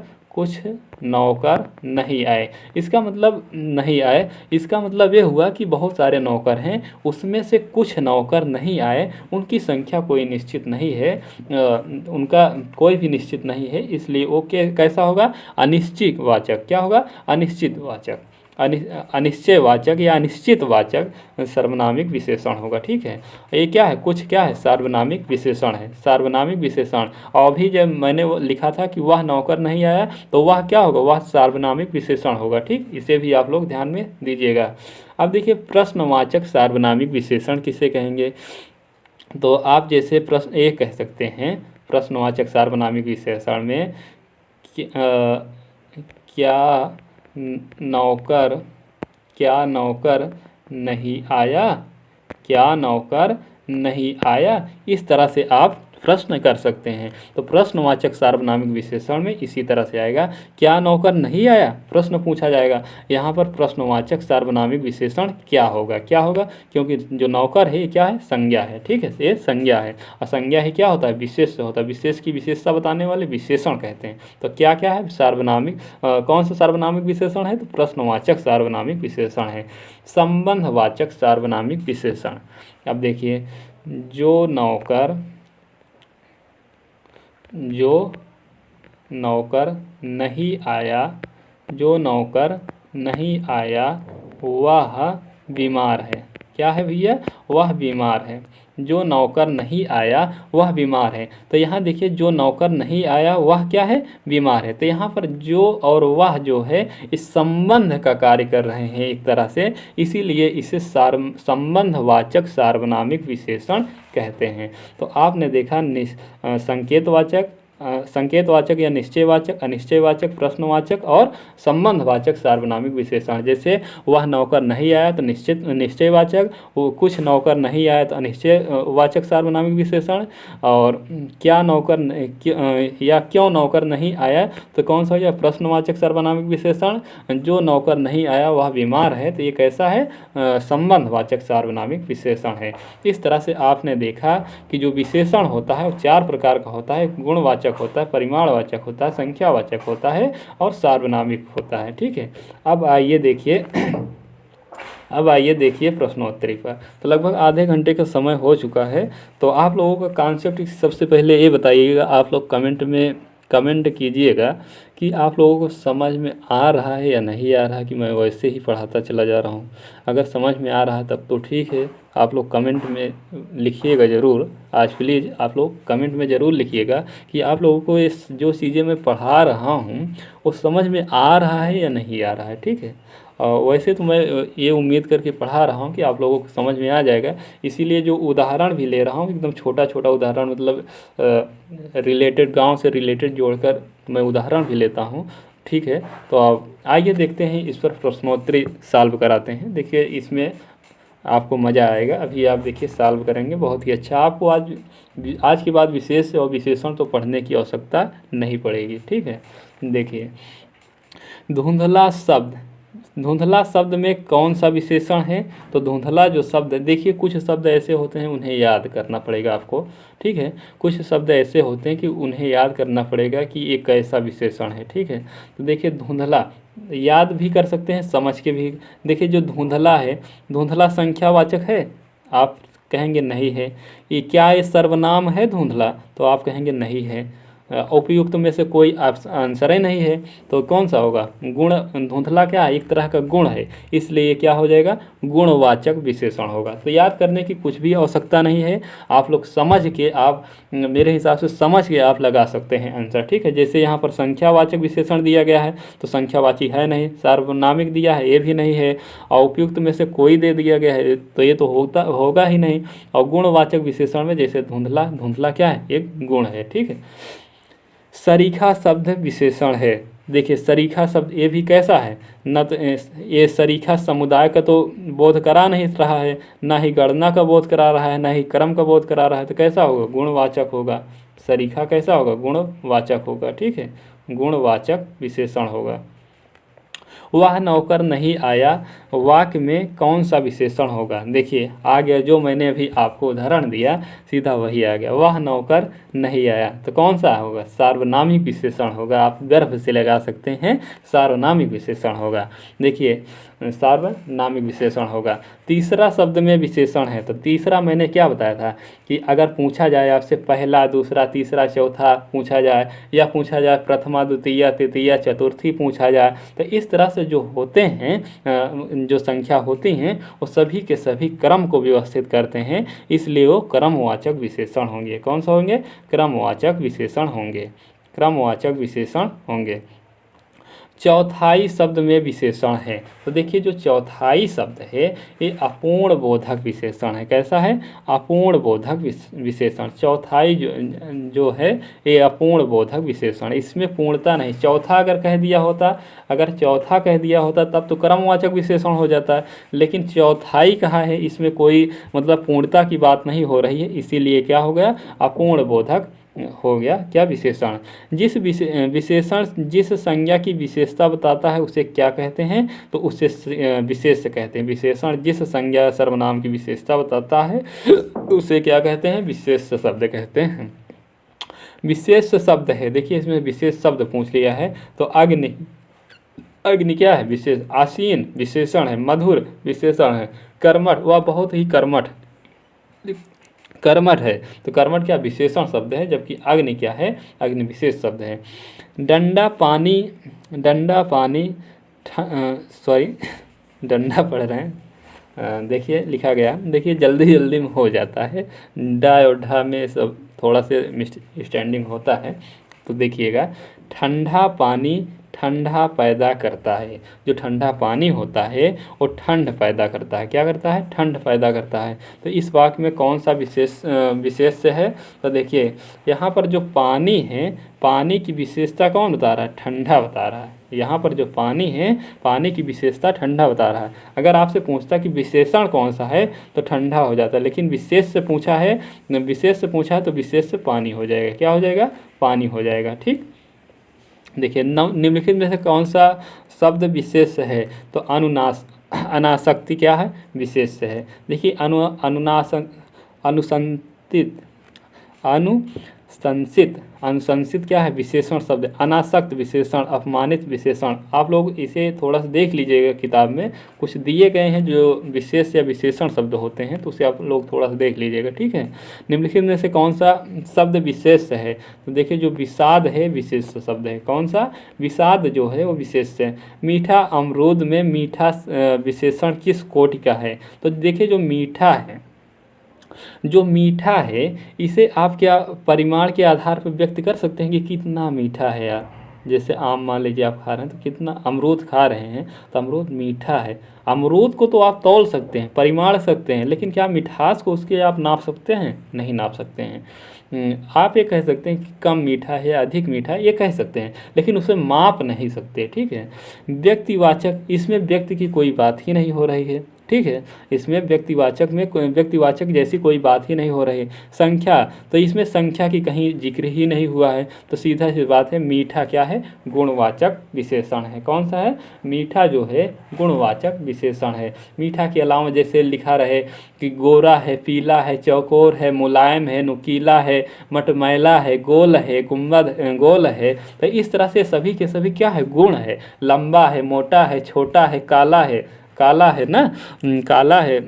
नहीं आए। इसका मतलब नहीं आए, इसका मतलब ये हुआ कि बहुत सारे नौकर हैं, उसमें से कुछ नौकर नहीं आए, उनकी संख्या कोई निश्चित नहीं है, उनका कोई भी निश्चित नहीं है, इसलिए वो कैसा होगा? अनिश्चितवाचक। क्या होगा? अनिश्चितवाचक, अनिश्चयवाचक या अनिश्चितवाचक सार्वनामिक विशेषण होगा। ठीक है, ये क्या है? कुछ क्या है? सार्वनामिक विशेषण है, सार्वनामिक विशेषण। और भी जब मैंने वो लिखा था कि वह नौकर नहीं आया, तो वह क्या होगा? वह सार्वनामिक विशेषण होगा। ठीक, इसे भी आप लोग ध्यान में दीजिएगा। अब देखिए, प्रश्नवाचक सार्वनामिक विशेषण किसे कहेंगे? तो आप जैसे प्रश्न ए कह सकते हैं, प्रश्नवाचक सार्वनामिक विशेषण में क्या नौकर नहीं आया, क्या नौकर नहीं आया, इस तरह से आप प्रश्न कर सकते हैं। तो प्रश्नवाचक सार्वनामिक विशेषण में इसी तरह से आएगा, क्या नौकर नहीं आया, प्रश्न पूछा जाएगा। यहाँ पर प्रश्नवाचक सार्वनामिक विशेषण क्या होगा, क्या होगा, क्योंकि जो नौकर है ये क्या है, संज्ञा है, ठीक है, ये संज्ञा है, और संज्ञा ही क्या होता है, विशेष होता है, विशेष की विशेषता बताने वाले विशेषण कहते हैं। तो क्या क्या है, सार्वनामिक, कौन सा सार्वनामिक विशेषण है, तो प्रश्नवाचक सार्वनामिक विशेषण है। संबंधवाचक सार्वनामिक विशेषण, अब देखिए, जो नौकर नहीं आया, जो नौकर नहीं आया वह बीमार है, क्या है भैया, वह बीमार है, जो नौकर नहीं आया वह बीमार है। तो यहाँ देखिए, जो नौकर नहीं आया वह क्या है, बीमार है। तो यहाँ पर जो और वह जो है इस संबंध का कार्य कर रहे हैं एक तरह से, इसीलिए इसे संबंधवाचक सार्वनामिक विशेषण कहते हैं। तो आपने देखा संकेतवाचक या निश्चयवाचक, अनिश्चयवाचक, प्रश्नवाचक और संबंधवाचक सार्वनामिक विशेषण। जैसे वह नौकर नहीं आया तो निश्चयवाचक, वो कुछ नौकर नहीं आया तो अनिश्चयवाचक सार्वनामिक विशेषण, और क्या नौकर या क्यों नौकर नहीं आया तो कौन सा हो जाए, प्रश्नवाचक सार्वनामिक विशेषण। जो नौकर नहीं आया वह बीमार है तो ये कैसा है, संबंधवाचक सार्वनामिक विशेषण है। इस तरह से आपने देखा कि जो विशेषण होता है वो 4 प्रकार का होता है, गुणवाचक होता है, परिमाणवाचक होता है, संख्यावाचक होता है और सार्वनामिक होता है, ठीक है। अब आइए देखिए प्रश्नोत्तरी पर। तो लगभग आधे घंटे का समय हो चुका है। तो आप लोगों का कॉन्सेप्ट सबसे पहले ये बताइएगा, आप लोग कमेंट कीजिएगा कि आप लोगों को समझ में आ रहा है या नहीं आ रहा, कि मैं वैसे ही पढ़ाता चला जा रहा हूँ। अगर समझ में आ रहा है तब तो ठीक है, आप लोग कमेंट में लिखिएगा ज़रूर। आज प्लीज़ आप लोग कमेंट में ज़रूर लिखिएगा कि आप लोगों को इस जो चीज़ें मैं पढ़ा रहा हूँ वो समझ में आ रहा है या नहीं आ रहा है, ठीक है। वैसे तो मैं ये उम्मीद करके पढ़ा रहा हूँ कि आप लोगों को समझ में आ जाएगा, इसीलिए जो उदाहरण भी ले रहा हूँ एकदम छोटा छोटा उदाहरण, मतलब रिलेटेड, गांव से रिलेटेड जोड़कर मैं उदाहरण भी लेता हूँ, ठीक है। तो आप आइए देखते हैं, इस पर प्रश्नोत्तरी सॉल्व कराते हैं। देखिए इसमें आपको मज़ा आएगा। अभी आप देखिए सॉल्व करेंगे, बहुत ही अच्छा। आपको आज के बाद विशेष और विशेषण तो पढ़ने की आवश्यकता नहीं पड़ेगी, ठीक है। देखिए, धुंधला शब्द में कौन सा विशेषण है, तो धुंधला जो शब्द है, देखिए कुछ शब्द ऐसे होते हैं उन्हें याद करना पड़ेगा आपको, ठीक है। कुछ शब्द ऐसे होते हैं कि उन्हें याद करना पड़ेगा कि ये कैसा विशेषण है, ठीक है। तो देखिए धुंधला याद भी कर सकते हैं, समझ के भी। देखिए जो धुंधला है, धुंधला संख्यावाचक है, आप कहेंगे नहीं है। ये क्या ये सर्वनाम है धुंधला, तो आप कहेंगे नहीं है। उपयुक्त में से कोई आंसर ही नहीं है, तो कौन सा होगा, गुण। धुंधला क्या है, एक तरह का गुण है, इसलिए क्या हो जाएगा, गुणवाचक विशेषण होगा। तो याद करने की कुछ भी आवश्यकता नहीं है, आप लोग समझ के, आप मेरे हिसाब से समझ के आप लगा सकते हैं आंसर, ठीक है। जैसे यहाँ पर संख्यावाचक विशेषण दिया गया है तो संख्यावाची है नहीं, सार्वनामिक दिया है ये भी नहीं है, और उपयुक्त में से कोई दे दिया गया है तो ये तो होगा ही नहीं। और गुणवाचक विशेषण में जैसे धुंधला क्या है, एक गुण है, ठीक है। सरीखा शब्द विशेषण है। देखिए सरीखा शब्द ये भी कैसा है, न तो ये सरीखा समुदाय का तो बोध करा नहीं रहा है, ना ही गणना का बोध करा रहा है, ना ही क्रम का बोध करा रहा है, तो कैसा होगा, गुणवाचक होगा। सरीखा कैसा होगा, गुणवाचक होगा, ठीक है, गुणवाचक विशेषण होगा। वह नौकर नहीं आया, वाक्य में कौन सा विशेषण होगा। देखिए आ गया, जो मैंने अभी आपको उदाहरण दिया सीधा वही आ गया, वह नौकर नहीं आया, तो कौन सा होगा, सार्वनामिक विशेषण होगा। आप गर्भ से लगा सकते हैं, सार्वनामिक विशेषण होगा। देखिए सार्वनामिक विशेषण होगा। तीसरा शब्द में विशेषण है, तो तीसरा मैंने क्या बताया था कि अगर पूछा जाए आपसे पहला, दूसरा, तीसरा, चौथा पूछा जाए, या पूछा जाए प्रथमा, द्वितीय, तृतीय, चतुर्थी पूछा जाए, तो इस तरह से जो होते हैं, जो संख्या होती हैं वो सभी के सभी क्रम को व्यवस्थित करते हैं, इसलिए वो क्रमवाचक विशेषण होंगे। कौन सा होंगे, क्रमवाचक विशेषण होंगे, क्रमवाचक विशेषण होंगे। चौथाई शब्द में विशेषण है। तो देखिए जो चौथाई शब्द है ये अपूर्ण बोधक विशेषण है। कैसा है? अपूर्ण बोधक विशेषण। चौथाई जो है ये अपूर्ण बोधक विशेषण, इसमें पूर्णता नहीं। चौथा अगर कह दिया होता तब तो क्रमवाचक विशेषण हो जाता है, लेकिन चौथाई कहा है, इसमें कोई मतलब पूर्णता की बात नहीं हो रही है, इसीलिए क्या हो गया? अपूर्ण बोधक हो गया। क्या? विशेषण। विशेषण जिस संज्ञा की विशेषता बताता है उसे क्या कहते हैं? तो उसे विशेष्य कहते हैं। विशेषण जिस संज्ञा सर्वनाम की विशेषता बताता है उसे क्या कहते हैं? विशेष्य शब्द कहते हैं। विशेष शब्द है, देखिए इसमें विशेष शब्द पूछ लिया है। तो अग्नि, अग्नि क्या है? विशेष। आसीन विशेषण है। मधुर विशेषण है। कर्मठ, वह बहुत ही कर्मठ है। तो कर्मठ क्या? विशेषण शब्द है, जबकि अग्नि क्या है? अग्नि विशेष शब्द है। डंडा पानी सॉरी डंडा पढ़ रहे हैं, देखिए लिखा गया, देखिए जल्दी में हो जाता है, डा और ढा में सब थोड़ा से मिसअंडरस्टैंडिंग होता है, तो देखिएगा। ठंडा पानी ठंडा पैदा करता है। जो ठंडा पानी होता है वो ठंड पैदा करता है। क्या करता है? ठंड पैदा करता है। तो इस वाक्य में कौन सा विशेष है? तो देखिए यहाँ पर जो पानी है, पानी की विशेषता कौन बता रहा है? ठंडा बता रहा है। यहाँ पर जो पानी है, पानी की विशेषता ठंडा बता रहा है। अगर आपसे पूछता कि विशेषण कौन सा है तो ठंडा हो जाता है, लेकिन विशेष से पूछा है तो विशेष से पानी हो जाएगा। क्या हो जाएगा? पानी हो जाएगा। ठीक। देखिए निम्नलिखित में से कौन सा शब्द विशेष है? तो अनासक्ति क्या है? विशेष है। देखिए अनुशंसित क्या है? विशेषण शब्द। अनासक्त विशेषण, अपमानित विशेषण। आप लोग इसे थोड़ा सा देख लीजिएगा, किताब में कुछ दिए गए हैं जो विशेष या विशेषण शब्द होते हैं, तो उसे आप लोग थोड़ा सा देख लीजिएगा। ठीक है। निम्नलिखित में से कौन सा शब्द विशेष है? तो देखिए जो विषाद है विशेष शब्द है। कौन सा? विषाद जो है वो विशेष है। मीठा अमरूद में मीठा विशेषण किस कोटि का है? तो देखिए जो मीठा है इसे आप क्या परिमाण के आधार पर व्यक्त कर सकते हैं कि कितना मीठा है यार। जैसे आम मान लीजिए आप खा रहे हैं, तो कितना अमरूद खा रहे हैं, तो अमरूद मीठा है। अमरूद को तो आप तौल सकते हैं, परिमाण सकते हैं, लेकिन क्या मिठास को उसके आप नाप सकते हैं? नहीं नाप सकते हैं। आप ये कह सकते हैं कि कम मीठा है या अधिक मीठा है, ये कह सकते हैं, लेकिन उसे माप नहीं सकते। ठीक है। व्यक्तिवाचक, इसमें व्यक्ति की कोई बात ही नहीं हो रही है। ठीक है। इसमें व्यक्तिवाचक जैसी कोई बात ही नहीं हो रही। संख्या, तो इसमें संख्या की कहीं जिक्र ही नहीं हुआ है, तो सीधा सी बात है मीठा क्या है? गुणवाचक विशेषण है। कौन सा है? मीठा जो है गुणवाचक विशेषण है। मीठा के अलावा जैसे लिखा रहे कि गोरा है, पीला है, चौकोर है, मुलायम है, नुकीला है, मटमैला है, गोल है, गुंबद गोल है, तो इस तरह से सभी के सभी क्या है? गुण है। लंबा है, मोटा है, छोटा है, काला है ना, काला है,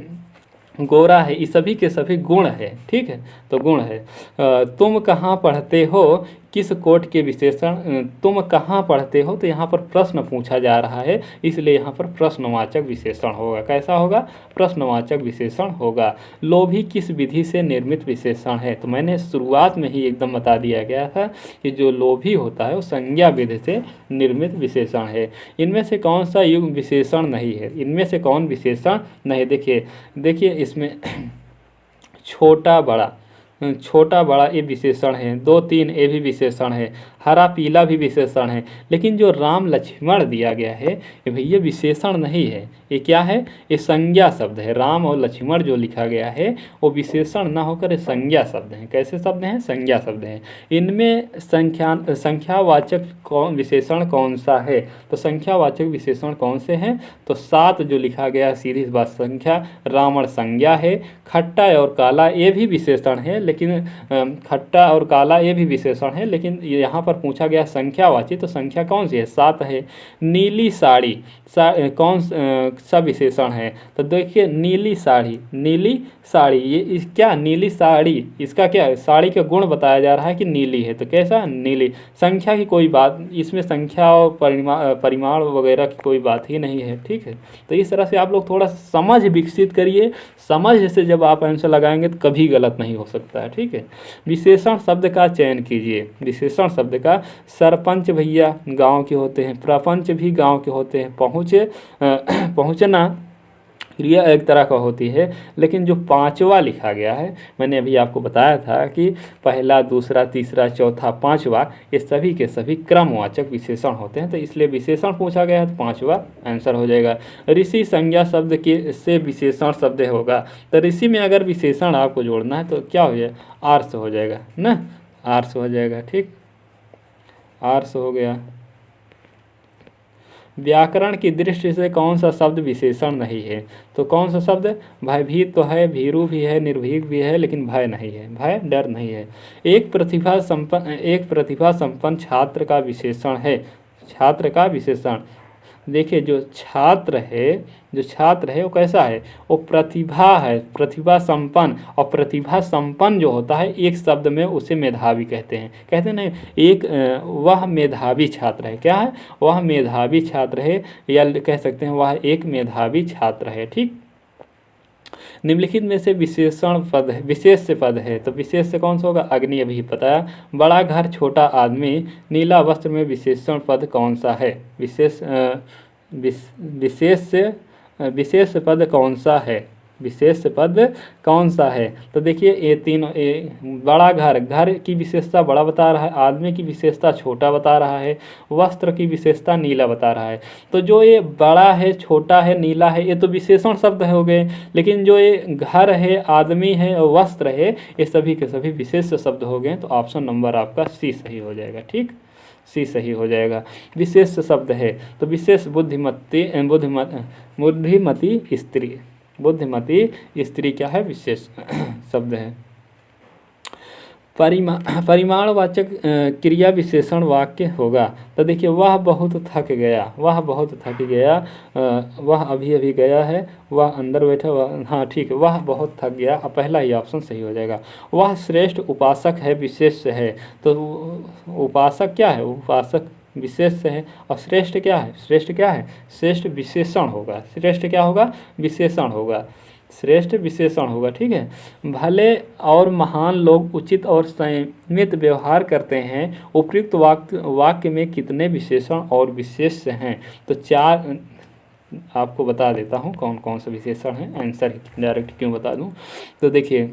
गोरा है, ये सभी के सभी गुण है। ठीक है। तो गुण है। तुम कहाँ पढ़ते हो? किस कोट के विशेषण? तुम कहाँ पढ़ते हो, तो यहाँ पर प्रश्न पूछा जा रहा है, इसलिए यहाँ पर प्रश्नवाचक विशेषण होगा। कैसा होगा? प्रश्नवाचक विशेषण होगा। लोभी किस विधि से निर्मित विशेषण है? तो मैंने शुरुआत में ही एकदम बता दिया गया था कि जो लोभी होता है वो संज्ञा विधि से निर्मित विशेषण है। इनमें से कौन सा युग विशेषण नहीं है? इनमें से कौन विशेषण नहीं? देखिए इसमें छोटा बड़ा ये विशेषण है। 2 3 ये भी विशेषण है। हरा पीला भी विशेषण है। लेकिन जो राम लक्ष्मण दिया गया है ये भैया विशेषण नहीं है, ये क्या है? ये संज्ञा शब्द है। राम और लक्ष्मण जो लिखा गया है वो विशेषण ना होकर संज्ञा शब्द हैं। कैसे शब्द हैं? संज्ञा शब्द हैं। इनमें संख्यावाचक विशेषण कौन सा है? तो संख्यावाचक विशेषण कौन से हैं? तो 7 जो लिखा गया सीधी बात संख्या। रावण संज्ञा है। खट्टा और काला ये भी विशेषण है, लेकिन खट्टा और काला ये भी विशेषण है, लेकिन यहाँ पर पूछा गया संख्यावाची, तो संख्या कौन सी है? 7 है। नीली साड़ी कौन सा विशेषण है? तो देखिए नीली साड़ी ये क्या? नीली साड़ी, इसका क्या है? साड़ी का गुण बताया जा रहा है कि नीली है, तो कैसा? नीली। संख्या की कोई बात इसमें, संख्या और परिमाण वगैरह की कोई बात ही नहीं है। ठीक है। तो इस तरह से आप लोग थोड़ा समझ विकसित करिए। समझ से जब आप आंसर लगाएंगे तो कभी गलत नहीं हो सकता। होता है। ठीक है, विशेषण शब्द का चयन कीजिए। विशेषण शब्द का सरपंच भैया गांव के होते हैं, प्रपंच भी गांव के होते हैं, पहुँचना क्रिया एक तरह का होती है, लेकिन जो पांचवा लिखा गया है, मैंने अभी आपको बताया था कि पहला, दूसरा, तीसरा, चौथा, पांचवा, ये सभी के सभी क्रमवाचक विशेषण होते हैं, तो इसलिए विशेषण पूछा गया है तो पांचवा आंसर हो जाएगा। ऋषि संज्ञा शब्द के से विशेषण शब्द होगा, तो ऋषि में अगर विशेषण आपको जोड़ना है तो क्या हो जाएगा, आर्ष हो जाएगा ना, आर्ष हो जाएगा। ठीक, आर्ष हो गया। व्याकरण की दृष्टि से कौन सा शब्द विशेषण नहीं है, तो कौन सा शब्द, भयभीत तो है, भीरू भी है, निर्भीक भी है, लेकिन भय नहीं है, भय डर नहीं है। एक प्रतिभा संपन्न छात्र का विशेषण है, छात्र का विशेषण। देखिए जो छात्र है वो कैसा है, वो प्रतिभा है, प्रतिभा संपन्न, और प्रतिभा संपन्न जो होता है एक शब्द में उसे मेधावी कहते हैं, कहते नहीं, एक वह मेधावी छात्र है, क्या है, वह मेधावी छात्र है, या कह सकते हैं वह एक मेधावी छात्र है। ठीक, निम्नलिखित में से विशेषण पद है, विशेष से पद है, तो विशेष से कौन सा होगा, अग्नि अभी बताया। बड़ा घर छोटा आदमी, नीला वस्त्र में विशेषण पद कौन सा है, विशेष पद कौन सा है, विशेष पद कौन सा है, तो देखिए ये तीनों, बड़ा घर की विशेषता बड़ा बता रहा है, आदमी की विशेषता छोटा बता रहा है, वस्त्र की विशेषता नीला बता रहा है। तो जो ये बड़ा है, छोटा है, नीला है, ये तो विशेषण शब्द हो गए, लेकिन जो ये घर है, आदमी है और वस्त्र है, ये सभी के सभी विशेष शब्द हो गए, तो ऑप्शन नंबर आपका सी सही हो जाएगा। ठीक, सी सही हो जाएगा। विशेष शब्द है तो विशेष बुद्धिमती स्त्री क्या है, विशेष शब्द है। परिमाणवाचक क्रिया विशेषण वाक्य होगा, तो देखिए वह बहुत थक गया, वह बहुत थक गया, वह अभी अभी गया है, वह अंदर बैठा, हाँ ठीक है, वह बहुत थक गया, अब पहला ही ऑप्शन सही हो जाएगा। वह श्रेष्ठ उपासक है, विशेष है, तो उपासक क्या है, उपासक विशेष से है, और श्रेष्ठ क्या है, श्रेष्ठ क्या है, श्रेष्ठ विशेषण होगा, श्रेष्ठ क्या होगा, विशेषण होगा, श्रेष्ठ विशेषण होगा। ठीक है, भले और महान लोग उचित और संयमित व्यवहार करते हैं, उपयुक्त वाक्य में कितने विशेषण और विशेष हैं, तो चार आपको बता देता हूँ कौन कौन से विशेषण हैं, आंसर डायरेक्ट क्यों बता दूँ, तो देखिए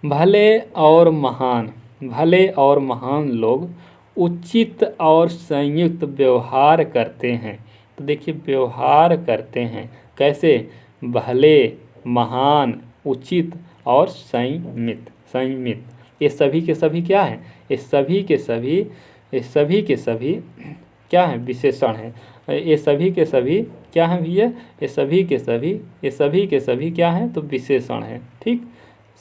भले और महान लोग उचित और संयुक्त व्यवहार करते हैं, तो देखिए व्यवहार करते हैं कैसे, भले, महान, उचित और संयमित, ये सभी के सभी क्या है, ये सभी के सभी क्या है, विशेषण है, ये सभी के सभी क्या है भैया, ये सभी के सभी क्या है, तो विशेषण है। ठीक,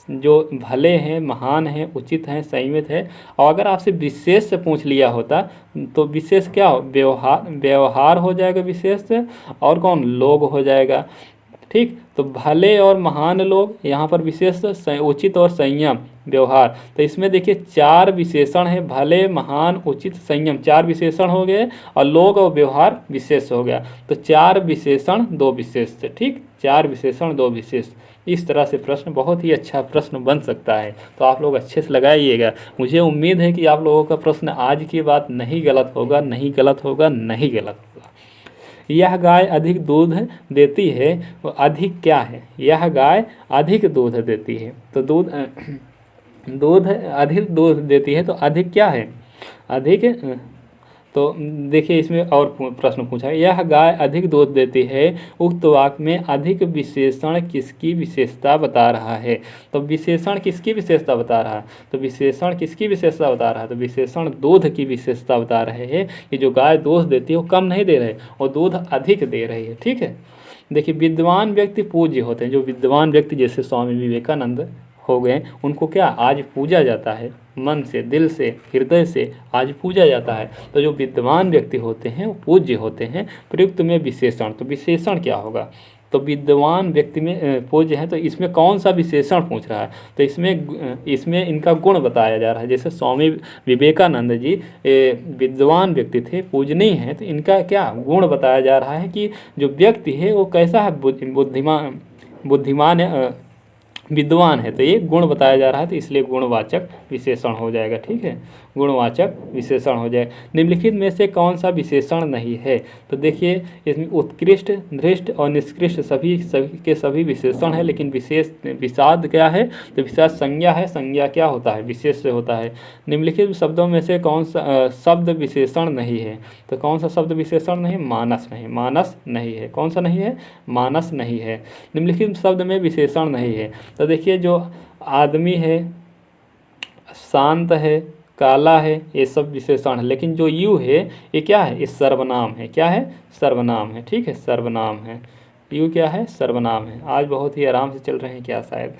जो भले हैं, महान हैं, उचित हैं, संयमित है, और अगर आपसे विशेष से पूछ लिया होता तो विशेष क्या हो, व्यवहार हो जाएगा विशेष से, और कौन, लोग हो जाएगा। ठीक, तो भले और महान लोग, यहाँ पर विशेष उचित और संयम व्यवहार, तो इसमें देखिए चार विशेषण है, भले, महान, उचित, संयम, चार विशेषण हो गए, और लोग और व्यवहार विशेष हो गया, तो चार विशेषण दो विशेष से। ठीक, चार विशेषण दो विशेष, इस तरह से प्रश्न बहुत ही अच्छा प्रश्न बन सकता है, तो आप लोग अच्छे से लगाइएगा। मुझे उम्मीद है कि आप लोगों का प्रश्न आज की बात नहीं गलत होगा। यह गाय अधिक दूध देती है, वो अधिक क्या है, यह गाय अधिक दूध देती है, तो अधिक दूध देती है, तो अधिक क्या है, अधिक, तो देखिए इसमें और प्रश्न पूछा है, यह गाय अधिक दूध देती है, उक्त वाक्य में अधिक विशेषण किसकी विशेषता बता रहा है, तो विशेषण किसकी विशेषता बता रहा है, तो विशेषण किसकी विशेषता बता रहा है, तो विशेषण दूध की विशेषता बता रहे हैं कि जो गाय दूध देती है वो कम नहीं दे रहे, वो दूध अधिक दे रही है। ठीक है, देखिए विद्वान व्यक्ति पूज्य होते हैं, जो विद्वान व्यक्ति जैसे स्वामी विवेकानंद हो गए, उनको क्या आज पूजा जाता है, मन से, दिल से, हृदय से आज पूजा जाता है, तो जो विद्वान व्यक्ति होते हैं वो पूज्य होते हैं। प्रयुक्त में विशेषण, तो विशेषण क्या होगा, तो विद्वान व्यक्ति में पूज्य है, तो इसमें कौन सा विशेषण पूछ रहा है, तो इसमें इनका गुण बताया जा रहा है। जैसे स्वामी विवेकानंद जी विद्वान व्यक्ति थे, पूजनीय हैं, तो इनका क्या गुण बताया जा रहा है कि जो व्यक्ति है वो कैसा है, विद्वान है, तो ये गुण बताया जा रहा है, तो इसलिए गुणवाचक विशेषण हो जाएगा। ठीक है, गुणवाचक विशेषण हो जाए। निम्नलिखित में से कौन सा विशेषण नहीं है? तो देखिए इसमें उत्कृष्ट, धृष्ट और निष्कृष्ट सभी के सभी विशेषण है, लेकिन विशेष विषाद क्या है? तो विषाद संज्ञा है। संज्ञा क्या होता है? विशेष से होता है। निम्नलिखित शब्दों में से कौन सा शब्द विशेषण नहीं है? तो कौन सा शब्द विशेषण नहीं? मानस नहीं, मानस नहीं है। कौन सा नहीं है? मानस नहीं है। निम्नलिखित शब्द में विशेषण नहीं है। तो देखिए जो आदमी है, शांत है, काला है, ये सब विशेषण है, लेकिन जो यू है ये क्या है? ये सर्वनाम है। क्या है? सर्वनाम है। ठीक है, सर्वनाम है। यू क्या है? सर्वनाम है। आज बहुत ही आराम से चल रहे हैं क्या शायद?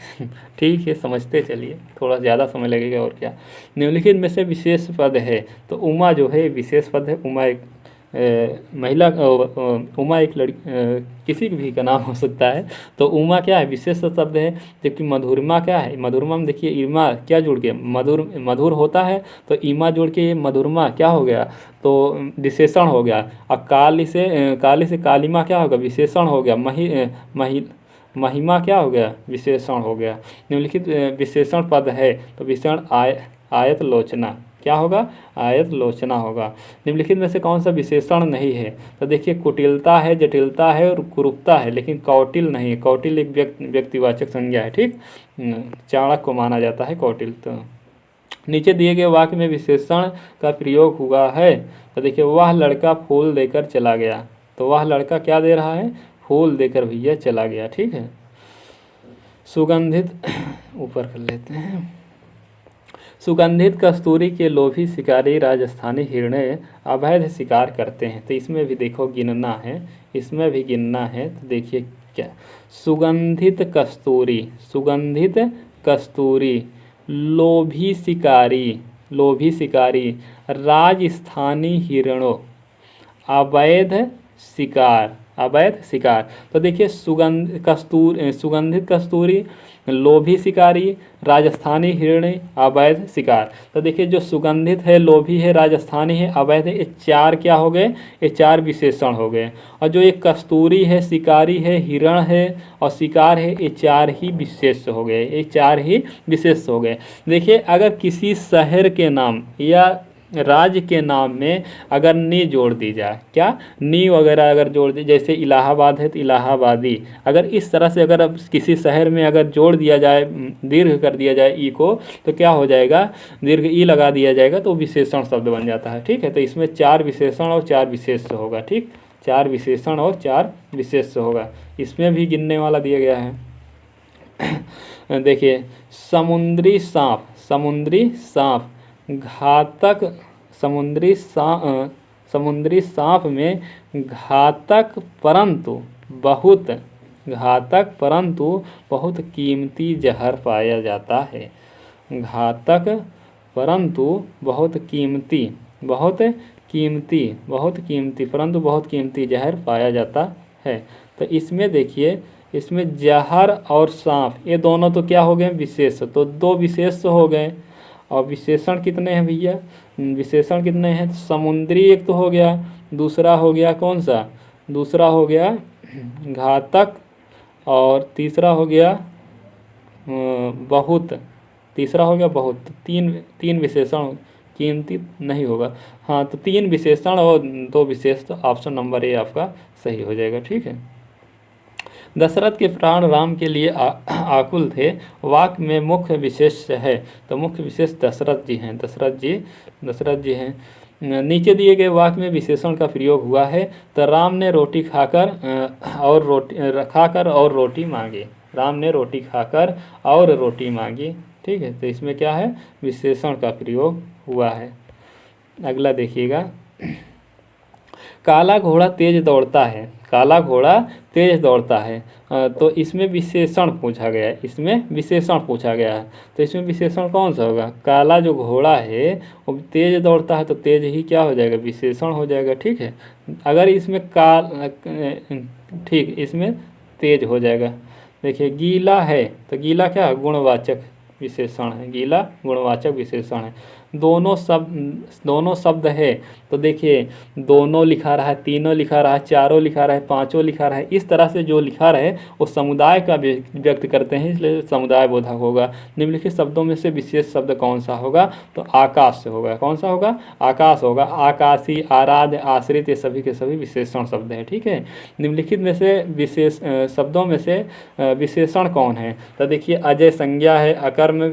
ठीक है, समझते चलिए, थोड़ा ज़्यादा समय लगेगा और क्या। निम्नलिखित में से विशेष पद है, तो उमा जो है विशेष पद है। उमा एक महिला, उमा एक लड़की, किसी भी का नाम हो सकता है, तो उमा क्या है? विशेष शब्द है। जबकि मधुरमा क्या है? मधुरमा में देखिए ईमा क्या जुड़ के मधुर होता है, तो ईमा जुड़ के ये मधुरमा क्या हो गया? तो विशेषण हो गया। और काली से कालीमा क्या होगा? विशेषण हो गया। महिमा क्या हो गया? विशेषण हो गया। निम्नलिखित विशेषण पद है, तो विशेषण आयत लोचना क्या होगा? आयत लोचना होगा। निम्नलिखित में से कौन सा विशेषण नहीं है? तो देखिए कुटिलता है, जटिलता है और कुरूपता है, लेकिन कौटिल नहीं है। कौटिल एक व्यक्तिवाचक संज्ञा है। ठीक, चाणक्य को माना जाता है कौटिल। तो नीचे दिए गए वाक्य में विशेषण का प्रयोग हुआ है, तो देखिए वह लड़का फूल देकर चला गया, तो वह लड़का क्या दे रहा है? फूल देकर भैया चला गया। ठीक है, सुगंधित ऊपर कर लेते हैं। सुगंधित कस्तूरी के लोभी शिकारी राजस्थानी हिरणे अवैध शिकार करते हैं, तो इसमें भी देखो गिनना है, इसमें भी गिनना है। तो देखिए क्या, सुगंधित कस्तूरी, सुगंधित कस्तूरी, लोभी शिकारी, राजस्थानी हिरणों, अवैध शिकार। तो देखिए सुगंधित कस्तूरी, लोभी शिकारी, राजस्थानी हिरणी, अवैध शिकार। तो देखिए जो सुगंधित है, लोभी है, राजस्थानी है, अवैध है, ये चार क्या हो गए? ये चार विशेषण हो गए। और जो एक कस्तूरी है, शिकारी है, हिरण है और शिकार है, ये चार ही विशेष हो गए। ये चार ही विशेष हो गए। देखिए अगर किसी शहर के नाम या राज्य के नाम में अगर नी जोड़ दी जाए, क्या नी वगैरह अगर जोड़ दी, जैसे इलाहाबाद है तो इलाहाबादी, अगर इस तरह से अगर अब किसी शहर में अगर जोड़ दिया जाए, दीर्घ कर दिया जाए ई को, तो क्या हो जाएगा? दीर्घ ई लगा दिया जाएगा, तो विशेषण शब्द बन जाता है। ठीक है, तो इसमें चार विशेषण और चार विशेष होगा। ठीक, चार विशेषण और चार विशेष होगा। इसमें भी गिनने वाला दिया गया है। देखिए समुद्री सांप घातक, समुद्री सांप में घातक परंतु बहुत कीमती जहर पाया जाता है। घातक परंतु बहुत कीमती परंतु बहुत कीमती जहर पाया जाता है। तो इसमें देखिए, इसमें जहर और सांप ये दोनों तो क्या हो गए? विशेष। तो दो विशेष हो गए। और विशेषण कितने हैं भैया? विशेषण कितने हैं? समुद्री एक तो हो गया, दूसरा हो गया कौन सा? दूसरा हो गया घातक, और तीसरा हो गया बहुत। तीसरा हो गया बहुत। तीन विशेषण, कीमती नहीं होगा। हाँ, तो तीन विशेषण और दो विशेष, तो ऑप्शन नंबर ए आपका सही हो जाएगा। ठीक है। दशरथ के प्राण राम के लिए आकुल थे, वाक्य में मुख्य विशेष है, तो मुख्य विशेष दशरथ जी हैं। दशरथ जी हैं। नीचे दिए गए वाक्य में विशेषण का प्रयोग हुआ है, तो राम ने रोटी खाकर और रोटी मांगी। राम ने रोटी खाकर और रोटी मांगी। ठीक है, तो इसमें क्या है? विशेषण का प्रयोग हुआ है। अगला देखिएगा, काला घोड़ा तेज दौड़ता है। काला घोड़ा तेज दौड़ता है, तो इसमें विशेषण पूछा गया है। इसमें विशेषण पूछा गया है, तो इसमें विशेषण कौन सा होगा? काला जो घोड़ा है वो तेज दौड़ता है, तो तेज ही क्या हो जाएगा? विशेषण हो जाएगा। ठीक है, अगर इसमें ठीक, इसमें तेज हो जाएगा। देखिए गीला है, तो गीला क्या है? गुणवाचक विशेषण है। गीला गुणवाचक विशेषण है। दोनों शब्द है तो देखिए दोनों लिखा रहा है, तीनों लिखा रहा है, चारों लिखा रहा है, पांचों लिखा रहा है, इस तरह से जो लिखा रहे वो समुदाय का व्यक्त करते हैं, इसलिए समुदाय बोधक होगा। निम्नलिखित शब्दों में से विशेष शब्द कौन सा होगा? तो आकाश से होगा। कौन सा होगा? आकाश होगा। आकाशी, आराध्य, आश्रित, ये सभी के सभी विशेषण शब्द हैं। ठीक है, निम्नलिखित में से विशेष शब्दों में से विशेषण कौन है? तो देखिए अजय संज्ञा है, अकर्म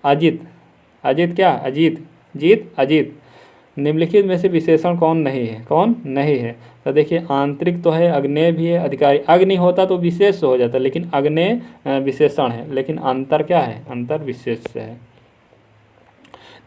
अजित, अजित क्या? अजीत, जीत, अजीत। निम्नलिखित में से विशेषण कौन नहीं है? कौन नहीं है? तो देखिए आंतरिक तो है, अग्नेय भी है, अधिकारी। अग्नि होता तो विशेष हो जाता, लेकिन अग्नेय विशेषण है, लेकिन अंतर क्या है? अंतर विशेष है।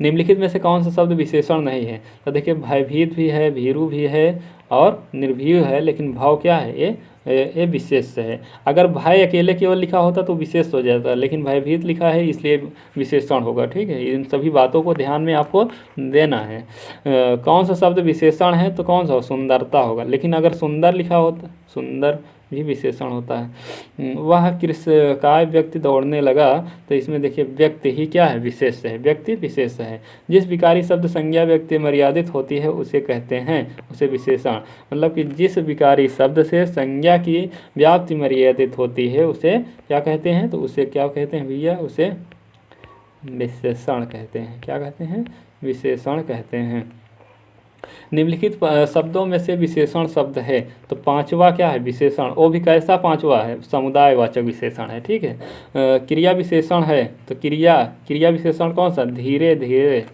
निम्नलिखित में से कौन सा शब्द विशेषण नहीं है? तो देखिए भयभीत भी है, भीरू भी है और निर्भीव है, लेकिन भाव क्या है? ये विशेष है। अगर भय अकेले केवल लिखा होता तो विशेष हो जाता, लेकिन भयभीत लिखा है इसलिए विशेषण होगा। ठीक है, इन सभी बातों को ध्यान में आपको देना है। कौन सा शब्द विशेषण है? तो कौन सा? सुंदरता होगा, लेकिन अगर सुंदर लिखा होता, सुंदर भी विशेषण होता है। वह कृषकाय व्यक्ति दौड़ने लगा, तो इसमें देखिए व्यक्ति ही क्या है? विशेष है, व्यक्ति विशेष है। जिस विकारी शब्द संज्ञा व्यक्ति मर्यादित होती है उसे कहते हैं, उसे विशेषण। मतलब कि जिस विकारी शब्द से संज्ञा की व्याप्ति मर्यादित होती है उसे क्या कहते हैं? तो उसे क्या कहते हैं भैया? उसे विशेषण कहते हैं। क्या कहते हैं? विशेषण कहते हैं। निम्नलिखित शब्दों में से विशेषण शब्द है, तो पांचवा क्या है? विशेषण। वो भी कैसा पांचवा है? समुदायवाचक विशेषण है। ठीक है, क्रिया विशेषण है, तो क्रिया विशेषण कौन सा? धीरे धीरे,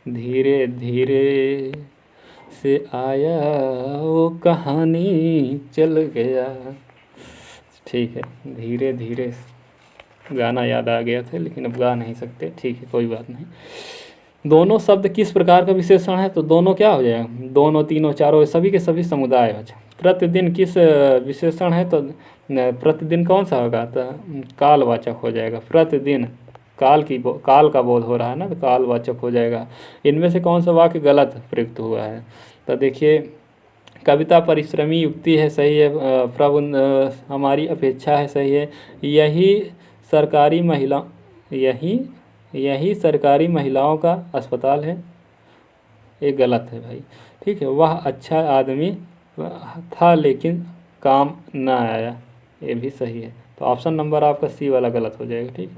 धीरे धीरे से आया वो कहानी चल गया। ठीक है, धीरे धीरे गाना याद आ गया था, लेकिन अब गा नहीं सकते। ठीक है, कोई बात नहीं। दोनों शब्द किस प्रकार का विशेषण है? तो दोनों क्या हो जाएगा? दोनों, तीनों, चारों, सभी के सभी समुदायवाचक। प्रतिदिन किस विशेषण है? तो प्रतिदिन कौन सा होगा? तो कालवाचक हो जाएगा। प्रतिदिन काल का बोध हो रहा है ना, तो कालवाचक हो जाएगा। इनमें से कौन सा वाक्य गलत प्रयुक्त हुआ है? तो देखिए कविता परिश्रमी युक्ति है, सही है। प्रभु हमारी अपेक्षा है, सही है। यही सरकारी महिलाओं का अस्पताल है, ये गलत है भाई। ठीक है, वह अच्छा आदमी था लेकिन काम न आया, ये भी सही है। तो ऑप्शन नंबर आपका सी वाला गलत हो जाएगा। ठीक,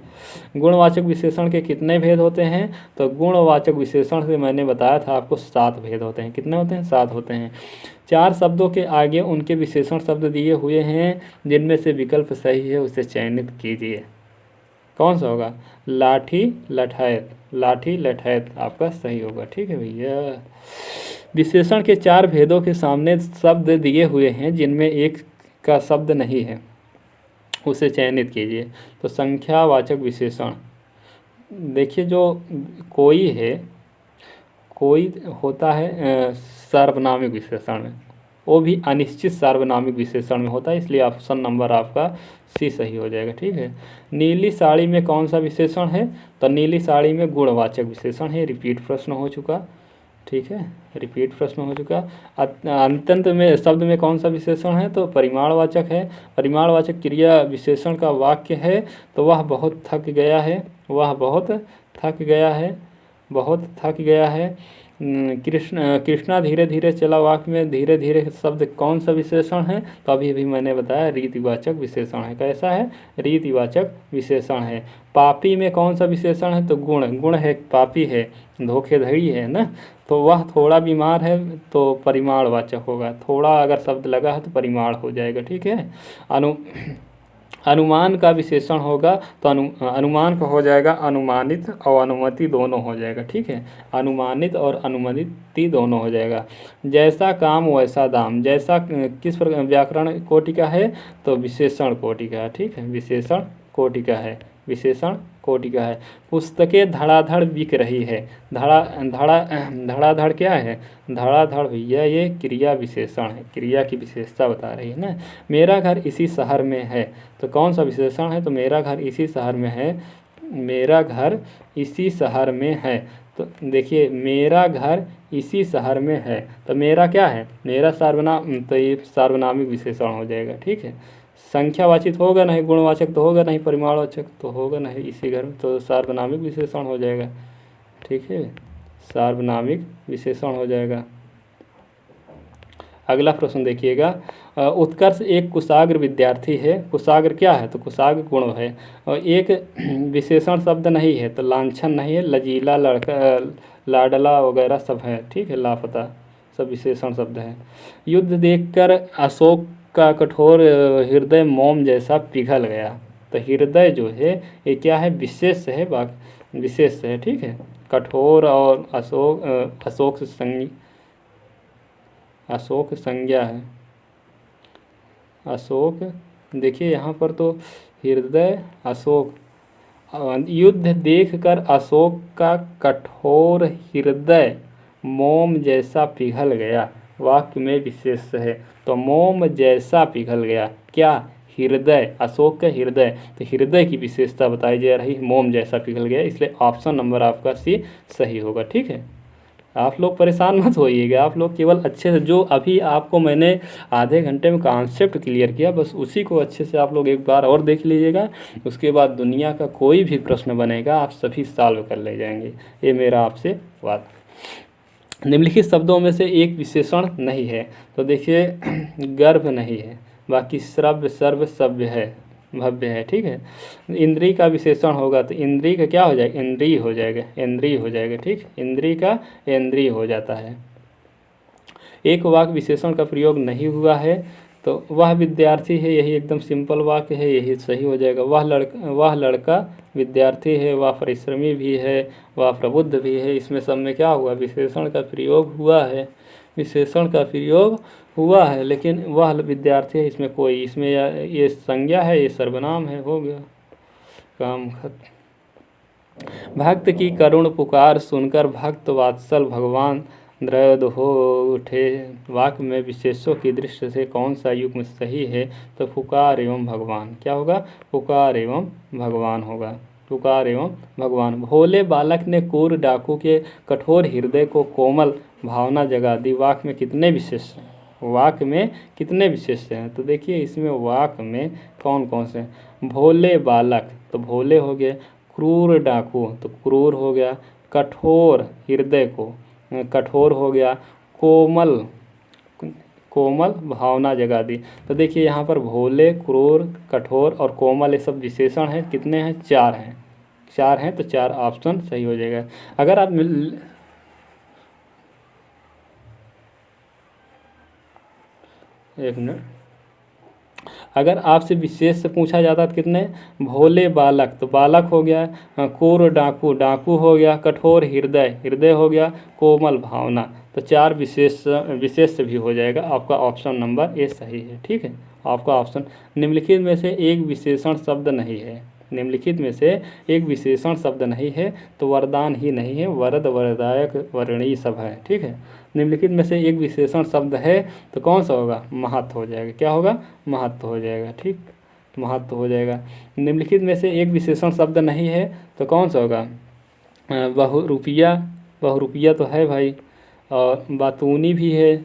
गुणवाचक विशेषण के कितने भेद होते हैं? तो गुणवाचक विशेषण से मैंने बताया था आपको 7 भेद होते हैं। कितने होते हैं? 7 होते हैं। 4 शब्दों के आगे उनके विशेषण शब्द दिए हुए हैं, जिनमें से विकल्प सही है उसे चयनित कीजिए। कौन सा होगा? लाठी लठैत, लाठी लठैत आपका सही होगा। ठीक है भैया, विशेषण के 4 भेदों के सामने शब्द दिए हुए हैं जिनमें एक का शब्द नहीं है, उसे चयनित कीजिए। तो संख्यावाचक विशेषण, देखिए जो कोई होता है सार्वनामिक विशेषण में, वो भी अनिश्चित सार्वनामिक विशेषण में होता है, इसलिए ऑप्शन नंबर आपका सी सही हो जाएगा। ठीक है, नीली साड़ी में कौन सा विशेषण है? तो नीली साड़ी में गुणवाचक विशेषण है। रिपीट प्रश्न हो चुका। ठीक है, रिपीट प्रश्न हो चुका। अंत्यंत में शब्द में कौन सा विशेषण है? तो परिमाणवाचक है। परिमाणवाचक क्रिया विशेषण का वाक्य है, तो वह बहुत थक गया है, वह बहुत थक गया है, बहुत थक गया है। कृष्णा धीरे धीरे चला वाक्य में धीरे धीरे शब्द कौन सा विशेषण है? तो अभी मैंने बताया रीतिवाचक विशेषण है। कैसा है? रीतिवाचक विशेषण है। पापी में कौन सा विशेषण है? तो गुण है, पापी है, धोखेधड़ी है ना, तो वह थोड़ा बीमार है, तो परिमाणवाचक होगा। थोड़ा अगर शब्द लगा है तो परिमाण हो जाएगा। ठीक है, अनुमान का विशेषण होगा तो अनुमान का हो जाएगा अनुमानित और अनुमति दोनों हो जाएगा। ठीक है, अनुमानित और अनुमति दोनों हो जाएगा। जैसा काम वैसा दाम, जैसा किस प्रकार व्याकरण कोटि का है? तो विशेषण कोटि का है। ठीक है, विशेषण कोटि का है, विशेषण कोटि का है। पुस्तकें धड़ाधड़ बिक रही है, धड़ाधड़ क्या है? धड़ाधड़ भैया ये क्रिया विशेषण है, क्रिया की विशेषता बता रही है ना। मेरा घर इसी शहर में है, तो कौन सा विशेषण है? तो मेरा घर इसी शहर में है, मेरा घर इसी शहर में है। तो देखिए मेरा घर इसी शहर में है, तो मेरा क्या है? मेरा सार्वनाम, तो ये सार्वनामिक विशेषण हो जाएगा। ठीक है, संख्यावाचित होगा नहीं, गुणवाचक तो होगा नहीं, परिमाणवाचक तो होगा नहीं, इसी घर में, तो सार्वनामिक विशेषण हो जाएगा। ठीक है, सार्वनामिक विशेषण हो जाएगा। अगला प्रश्न देखिएगा, उत्कर्ष एक कुशाग्र विद्यार्थी है। कुशाग्र क्या है? तो कुशाग्र गुण है। और एक विशेषण शब्द नहीं है तो लांछन नहीं है, लजीला, लड़का, लाडला वगैरह सब है। ठीक है, लापता सब विशेषण शब्द है। युद्ध देखकर अशोक का कठोर हृदय मोम जैसा पिघल गया। तो हृदय जो है ये क्या है? विशेष है, विशेष है। ठीक है, कठोर और अशोक से अशोक संज्ञा है। अशोक, देखिए यहाँ पर तो हृदय अशोक, युद्ध देखकर अशोक का कठोर हृदय मोम जैसा पिघल गया। वाक्य में विशेष है, तो मोम जैसा पिघल गया, क्या? हृदय, अशोक का हृदय, तो हृदय की विशेषता बताई जा रही, मोम जैसा पिघल गया, इसलिए ऑप्शन नंबर आपका सी सही होगा। ठीक है, आप लोग परेशान मत होइएगा, आप लोग केवल अच्छे से जो अभी आपको मैंने आधे घंटे में कॉन्सेप्ट क्लियर किया, बस उसी को अच्छे से आप लोग एक बार और देख लीजिएगा। उसके बाद दुनिया का कोई भी प्रश्न बनेगा आप सभी सॉल्व कर ले जाएंगे, ये मेरा आपसे बात। निम्नलिखित शब्दों में से एक विशेषण नहीं है। तो देखिए गर्भ नहीं है, बाकी श्रव्य, सर्व, सभ्य है, भव्य है। ठीक है, इंद्रिय का विशेषण होगा तो इंद्रिय का क्या हो जाएगा? इंद्रिय हो जाएगा, इंद्रिय हो जाएगा। ठीक, इंद्रिय का इंद्रिय हो जाता है। एक वाक्य विशेषण का प्रयोग नहीं हुआ है तो वह विद्यार्थी है, यही एकदम सिंपल वाक्य है, यही सही हो जाएगा। वह लड़का विद्यार्थी है, वह परिश्रमी भी है, वह प्रबुद्ध भी है। इसमें सब में क्या हुआ? विशेषण का प्रयोग हुआ है, विशेषण का प्रयोग हुआ है, लेकिन वह विद्यार्थी है, इसमें कोई, इसमें ये संज्ञा है, ये सर्वनाम है, हो गया काम खत्म। भक्त की करुण पुकार सुनकर भक्त वात्सल भगवान द्रद हो उठे। वाक्य में विशेषों की दृष्टि से कौन सा युग्म सही है? तो पुकार एवं भगवान, क्या होगा? पुकार एवं भगवान होगा, पुकार एवं भगवान। भोले बालक ने क्रूर डाकू के कठोर हृदय को कोमल भावना जगा दी। वाक्य में कितने विशेष हैं? वाक्य में कितने विशेष हैं? तो देखिए इसमें वाक्य में कौन कौन से? भोले बालक, तो भोले हो गए, क्रूर डाकू, तो क्रूर हो गया, कठोर हृदय को, कठोर हो गया, कोमल, कोमल भावना जगा दी। तो देखिए यहाँ पर भोले, क्रूर, कठोर और कोमल ये सब विशेषण हैं। कितने हैं? 4 हैं, 4 हैं, तो 4 ऑप्शन सही हो जाएगा। अगर आप एक मिनट, अगर आपसे विशेष से पूछा जाता तो कितने? भोले बालक, तो बालक हो गया, क्रूर डाकू, डाकू हो गया, कठोर हृदय, हृदय हो गया, कोमल भावना, तो 4 विशेष भी हो जाएगा। आपका ऑप्शन नंबर ए सही है। ठीक है, आपका ऑप्शन। निम्नलिखित में से एक विशेषण शब्द नहीं है, निम्नलिखित में से एक विशेषण शब्द नहीं है तो वरदान ही नहीं है, वरद, वरदायक, वर्णी सब है। ठीक है, निम्नलिखित में से एक विशेषण शब्द है तो कौन सा होगा? महत्व हो जाएगा, क्या होगा? महत्व हो जाएगा। ठीक, महत्व हो जाएगा। निम्नलिखित में से एक विशेषण शब्द नहीं है तो कौन सा होगा? बहुरूपिया, बहुरूपिया तो है भाई, और बातूनी भी है,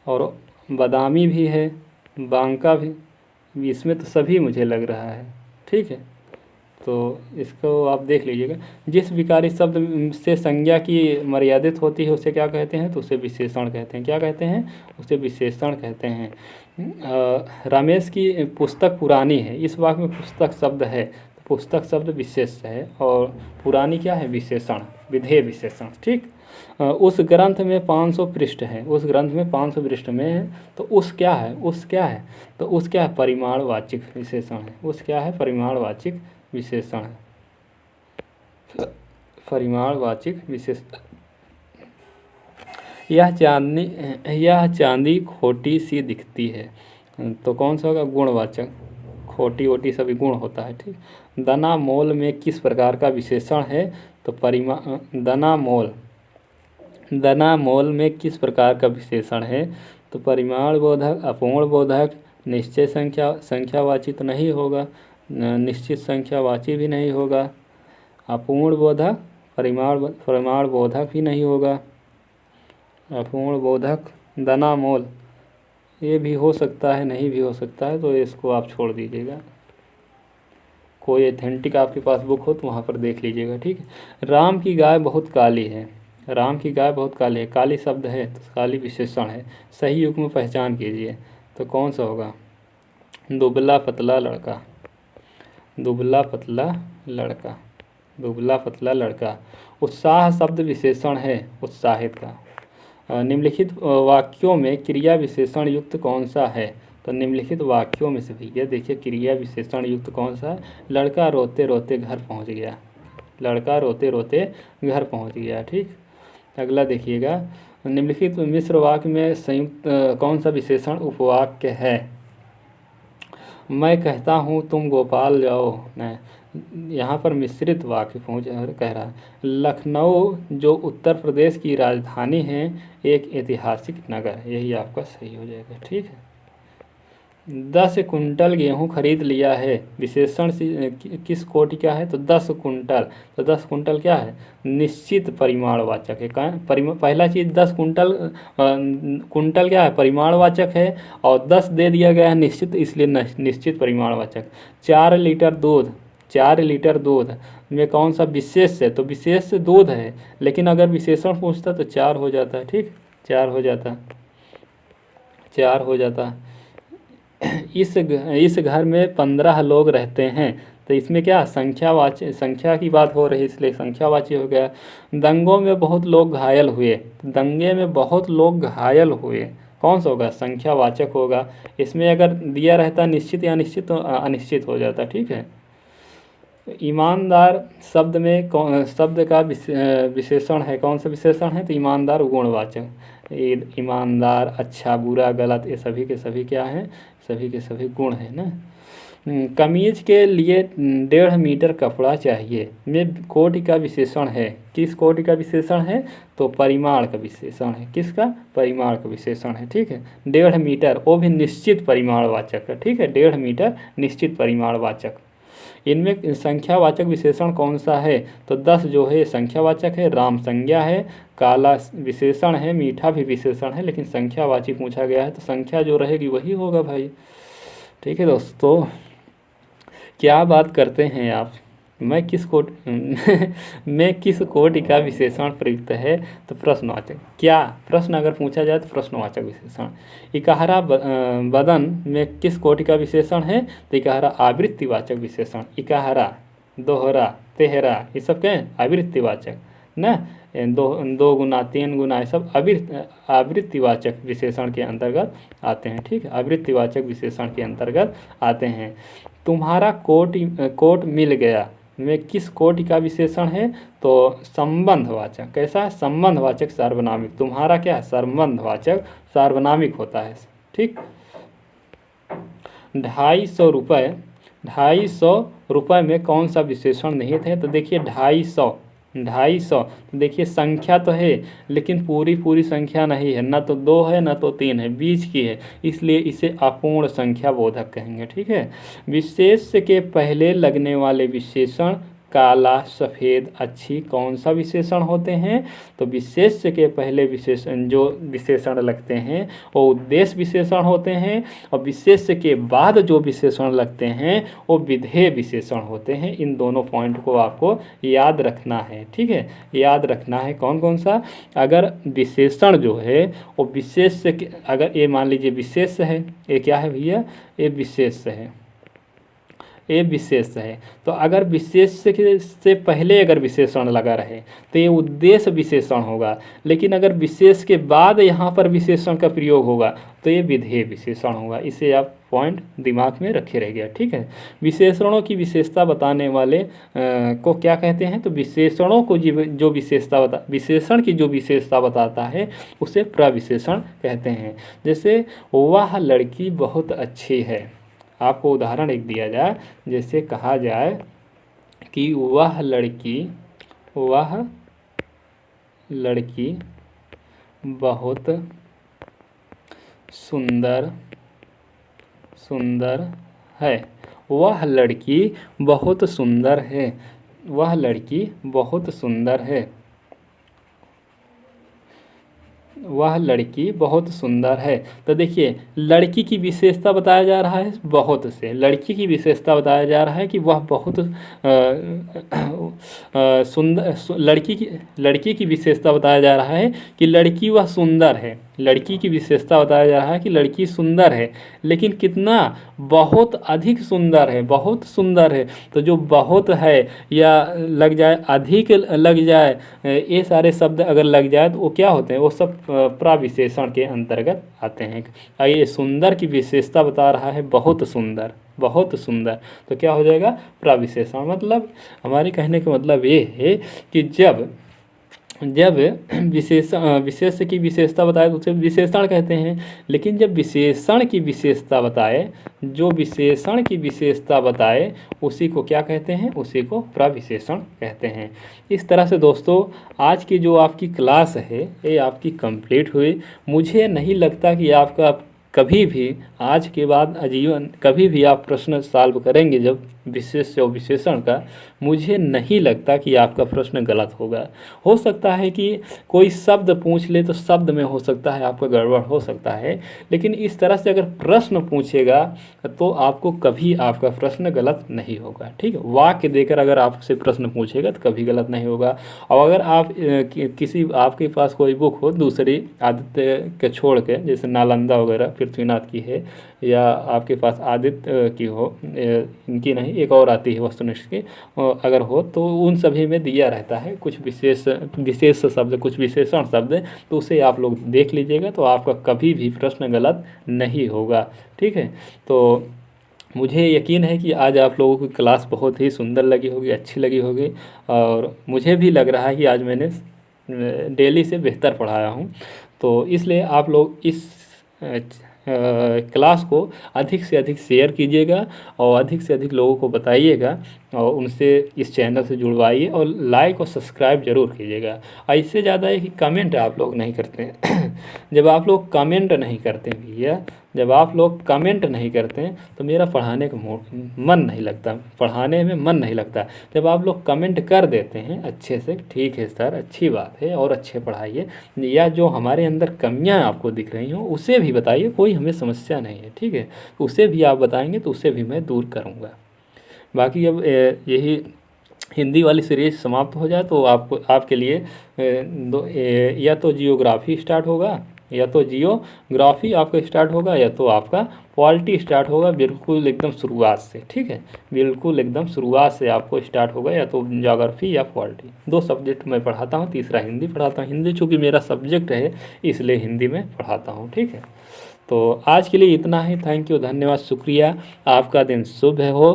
और बादामी भी है, बांका भी, इसमें तो सभी मुझे लग रहा है। ठीक है, तो इसको आप देख लीजिएगा। जिस विकारी शब्द से संज्ञा की मर्यादित होती है उसे क्या कहते हैं? तो उसे विशेषण कहते हैं। क्या कहते हैं? उसे विशेषण कहते हैं। रमेश की पुस्तक पुरानी है, इस वाक्य में पुस्तक शब्द है, तो पुस्तक शब्द विशेष है, और पुरानी क्या है? विशेषण, विधेय विशेषण। ठीक, उस ग्रंथ में 500 पृष्ठ है, उस ग्रंथ में 500 पृष्ठ में है, तो उस क्या है? उस क्या है? तो उस क्या है? परिमाणवाचक विशेषण है। उस क्या है? परिमाणवाचक विशेषण है, परिमाणवाचक विशेषण। यह चांदी खोटी सी दिखती है, तो कौन सा होगा? गुणवाचक, खोटी वोटी सभी गुण होता है। ठीक, दना मोल में किस प्रकार का विशेषण है? तो दना मोल, दना मोल में किस प्रकार का विशेषण है? तो परिमाण बोधक, अपूर्ण बोधक, निश्चय संख्यावाची तो नहीं होगा, निश्चित संख्यावाची भी नहीं होगा, अपूर्ण बोधक, परिमाण बोधक भी नहीं होगा, अपूर्ण बोधक, दना मोल, ये भी हो सकता है, नहीं भी हो सकता है, तो इसको आप छोड़ दीजिएगा। कोई एथेंटिक आपके पास बुक हो तो वहाँ पर देख लीजिएगा, ठीक है। राम की गाय बहुत काली है, राम की गाय बहुत काली है, काली शब्द है तो काली विशेषण है, सही युग में पहचान कीजिए, तो कौन सा होगा? दुबला पतला लड़का, दुबला पतला लड़का, दुबला पतला लड़का। उत्साह शब्द विशेषण है, उत्साहित का। निम्नलिखित वाक्यों में क्रिया विशेषण युक्त कौन सा है? तो निम्नलिखित वाक्यों में से भैया देखिए क्रिया विशेषण युक्त कौन सा है? लड़का रोते रोते घर पहुंच गया, लड़का रोते रोते घर पहुंच गया, ठीक। अगला देखिएगा, निम्नलिखित मिश्र वाक्य में संयुक्त कौन सा विशेषण उपवाक्य है? मैं कहता हूँ तुम गोपाल जाओ, न यहाँ पर मिश्रित वाक्य पहुँच कह रहा है। लखनऊ जो उत्तर प्रदेश की राजधानी है एक ऐतिहासिक नगर है, यही आपका सही हो जाएगा, ठीक है। 10 कुंटल गेहूँ खरीद लिया है, विशेषण किस कोटि का है? तो 10 कुंटल, तो 10 कुंटल क्या है? निश्चित परिमाणवाचक है। पहला चीज़ 10 कुंटल, कुंटल क्या है? परिमाणवाचक है, और 10 दे दिया गया है निश्चित, इसलिए निश्चित परिमाणवाचक। 4 लीटर दूध, 4 लीटर दूध में कौन सा विशेष है? तो विशेष दूध है, लेकिन अगर विशेषण पूछता तो 4 हो जाता है, ठीक, 4 हो जाता, 4 हो जाता। इस घर में 15 लोग रहते हैं, तो इसमें क्या संख्यावाची, संख्या की बात हो रही है इसलिए संख्यावाची हो गया। दंगों में बहुत लोग घायल हुए, दंगे में बहुत लोग घायल हुए, कौन सा होगा? संख्यावाचक होगा। इसमें अगर दिया रहता निश्चित या अनिश्चित तो अनिश्चित हो जाता, ठीक है। ईमानदार शब्द में शब्द का विशेषण है, कौन सा विशेषण है? तो ईमानदार गुणवाचक। ईमानदार, अच्छा, बुरा, गलत, ये सभी के सभी क्या हैं? सभी के सभी गुण है ना। कमीज के लिए 1.5 मीटर कपड़ा चाहिए में कोटि का विशेषण है, किस कोटि का विशेषण है? तो परिमाण का विशेषण है, किसका? परिमाण का विशेषण है, ठीक है। 1.5 मीटर, वो भी निश्चित परिमाणवाचक है, ठीक है, 1.5 मीटर निश्चित परिमाणवाचक। इनमें संख्यावाचक विशेषण कौन सा है? तो 10 जो है संख्यावाचक है, राम संज्ञा है, काला विशेषण है, मीठा भी विशेषण है, लेकिन संख्यावाची पूछा गया है तो संख्या जो रहेगी वही होगा भाई, ठीक है दोस्तों। क्या बात करते हैं आप? मैं किस कोटि का विशेषण प्रयुक्त है? तो प्रश्नवाचक। क्या प्रश्न अगर पूछा जाए तो प्रश्नवाचक विशेषण। इकहरा बदन में किस कोटि का विशेषण है? तो इकहरा आवृत्तिवाचक विशेषण। इकहरा, दोहरा, तेहरा, ये सब क्या है? आवृत्तिवाचक ना। 2 गुना, 3 गुना, ये सब आवृत्तिवाचक विशेषण के अंतर्गत आते हैं, ठीक है, आवृत्तिवाचक विशेषण के अंतर्गत आते हैं। तुम्हारा कोट मिल गया में किस कोटि का विशेषण है? तो संबंधवाचक। कैसा है? संबंधवाचक सार्वनामिक। तुम्हारा क्या है? संबंधवाचक सार्वनामिक होता है, ठीक। 250 रुपये, 250 रुपये में कौन सा विशेषण निहित है? तो देखिए 250, 250, तो देखिए संख्या तो है लेकिन पूरी संख्या नहीं है, ना तो 2 है ना तो 3 है, बीच की है, इसलिए इसे अपूर्ण संख्या बोधक कहेंगे, ठीक है। विशेष के पहले लगने वाले विशेषण काला, सफ़ेद, अच्छी, कौन सा विशेषण होते हैं? तो विशेष के पहले विशेषण जो विशेषण लगते हैं वो उद्देश्य विशेषण होते हैं, और विशेष के बाद जो विशेषण लगते हैं वो विधेय विशेषण होते हैं। इन दोनों पॉइंट को आपको याद रखना है, ठीक है, याद रखना है। कौन कौन सा? अगर विशेषण जो है वो विशेष के, अगर ये मान लीजिए विशेष है, ये क्या है भैया? ये विशेष है, ये विशेष है। तो अगर विशेष से पहले अगर विशेषण लगा रहे तो ये उद्देश्य विशेषण होगा, लेकिन अगर विशेष के बाद यहाँ पर विशेषण का प्रयोग होगा तो ये विधेय विशेषण होगा। इसे आप पॉइंट दिमाग में रखे रह गया, ठीक है। विशेषणों की विशेषता बताने वाले को क्या कहते हैं? तो विशेषणों को जो विशेषता विशेषण की जो विशेषता बताता है उसे प्रविशेषण कहते हैं। जैसे वह लड़की बहुत अच्छी है, आपको उदाहरण एक दिया जाए, जैसे कहा जाए कि वह लड़की बहुत सुंदर है, वह लड़की बहुत सुंदर है, वह लड़की बहुत सुंदर है। वह लड़की बहुत सुंदर है। तो देखिए, लड़की की विशेषता बताया जा रहा है बहुत से, लड़की की विशेषता बताया जा रहा है कि वह बहुत सुंदर, लड़की की विशेषता बताया जा रहा है कि लड़की वह सुंदर है। लड़की की विशेषता बताया जा रहा है कि लड़की सुंदर है, लेकिन कितना, बहुत अधिक सुंदर है, बहुत सुंदर है। तो जो बहुत है या लग जाए, अधिक लग जाए, ये सारे शब्द अगर लग जाए तो वो क्या होते हैं, वो सब प्रविशेषण के अंतर्गत आते हैं। ये सुंदर की विशेषता बता रहा है बहुत सुंदर, बहुत सुंदर, तो क्या हो जाएगा, प्रविशेषण। मतलब हमारे कहने का मतलब ये है कि जब जब विशेष की विशेषता बताए तो उसे विशेषण कहते हैं, लेकिन जब विशेषण की विशेषता बताए, जो विशेषण की विशेषता बताए उसी को क्या कहते हैं, उसी को प्रविशेषण कहते हैं। इस तरह से दोस्तों, आज की जो आपकी क्लास है ये आपकी कंप्लीट हुई। मुझे नहीं लगता कि आपका कभी भी आज के बाद आजीवन कभी भी आप प्रश्न सॉल्व करेंगे जब विशेष और विशेषण का, मुझे नहीं लगता कि आपका प्रश्न गलत होगा। हो सकता है कि कोई शब्द पूछ ले तो शब्द में हो सकता है आपका गड़बड़ हो सकता है, लेकिन इस तरह से अगर प्रश्न पूछेगा तो आपको कभी आपका प्रश्न गलत नहीं होगा। ठीक है, वाक्य देकर अगर आपसे प्रश्न पूछेगा तो कभी गलत नहीं होगा। और अगर आप किसी आपके पास कोई बुक हो दूसरी आदित्य के छोड़ के, जैसे नालंदा वगैरह पृथ्वीनाथ की है, या आपके पास आदित्य की हो, इनकी नहीं, एक और आती है वस्तुनिष्ठ की, अगर हो तो उन सभी में दिया रहता है कुछ विशेष शब्द, कुछ विशेषण शब्द, तो उसे आप लोग देख लीजिएगा तो आपका कभी भी प्रश्न गलत नहीं होगा। ठीक है, तो मुझे यकीन है कि आज आप लोगों की क्लास बहुत ही सुंदर लगी होगी, अच्छी लगी होगी, और मुझे भी लग रहा है कि आज मैंने डेली से बेहतर पढ़ाया हूँ। तो इसलिए आप लोग इस क्लास को अधिक से अधिक शेयर कीजिएगा और अधिक से अधिक लोगों को बताइएगा और उनसे इस चैनल से जुड़वाइए और लाइक और सब्सक्राइब ज़रूर कीजिएगा। इससे ज़्यादा है कि कमेंट आप लोग नहीं करते हैं जब आप लोग कमेंट नहीं करते भैया, जब आप लोग कमेंट नहीं करते हैं तो मेरा पढ़ाने का मन नहीं लगता, पढ़ाने में मन नहीं लगता। जब आप लोग कमेंट कर देते हैं अच्छे से, ठीक है सर, अच्छी बात है और अच्छे पढ़ाइए, या जो हमारे अंदर कमियां आपको दिख रही हों उसे भी बताइए, कोई हमें समस्या नहीं है। ठीक है, उसे भी आप बताएंगे तो उसे भी मैं दूर करूँगा। बाकी अब यही हिंदी वाली सीरीज समाप्त हो जाए तो आपको, आपके लिए या तो जियोग्राफी स्टार्ट होगा, या तो जियोग्राफी आपका स्टार्ट होगा, या तो आपका पॉलिटी स्टार्ट होगा, बिल्कुल एकदम शुरुआत से। ठीक है, बिल्कुल एकदम शुरुआत से आपको स्टार्ट होगा, या तो ज्योग्राफी या पॉलिटी। 2 सब्जेक्ट मैं पढ़ाता हूँ, तीसरा हिंदी पढ़ाता हूँ। हिंदी चूँकि मेरा सब्जेक्ट है इसलिए हिंदी में पढ़ाता हूँ। ठीक है, तो आज के लिए इतना ही। थैंक यू, धन्यवाद, शुक्रिया। आपका दिन शुभ हो।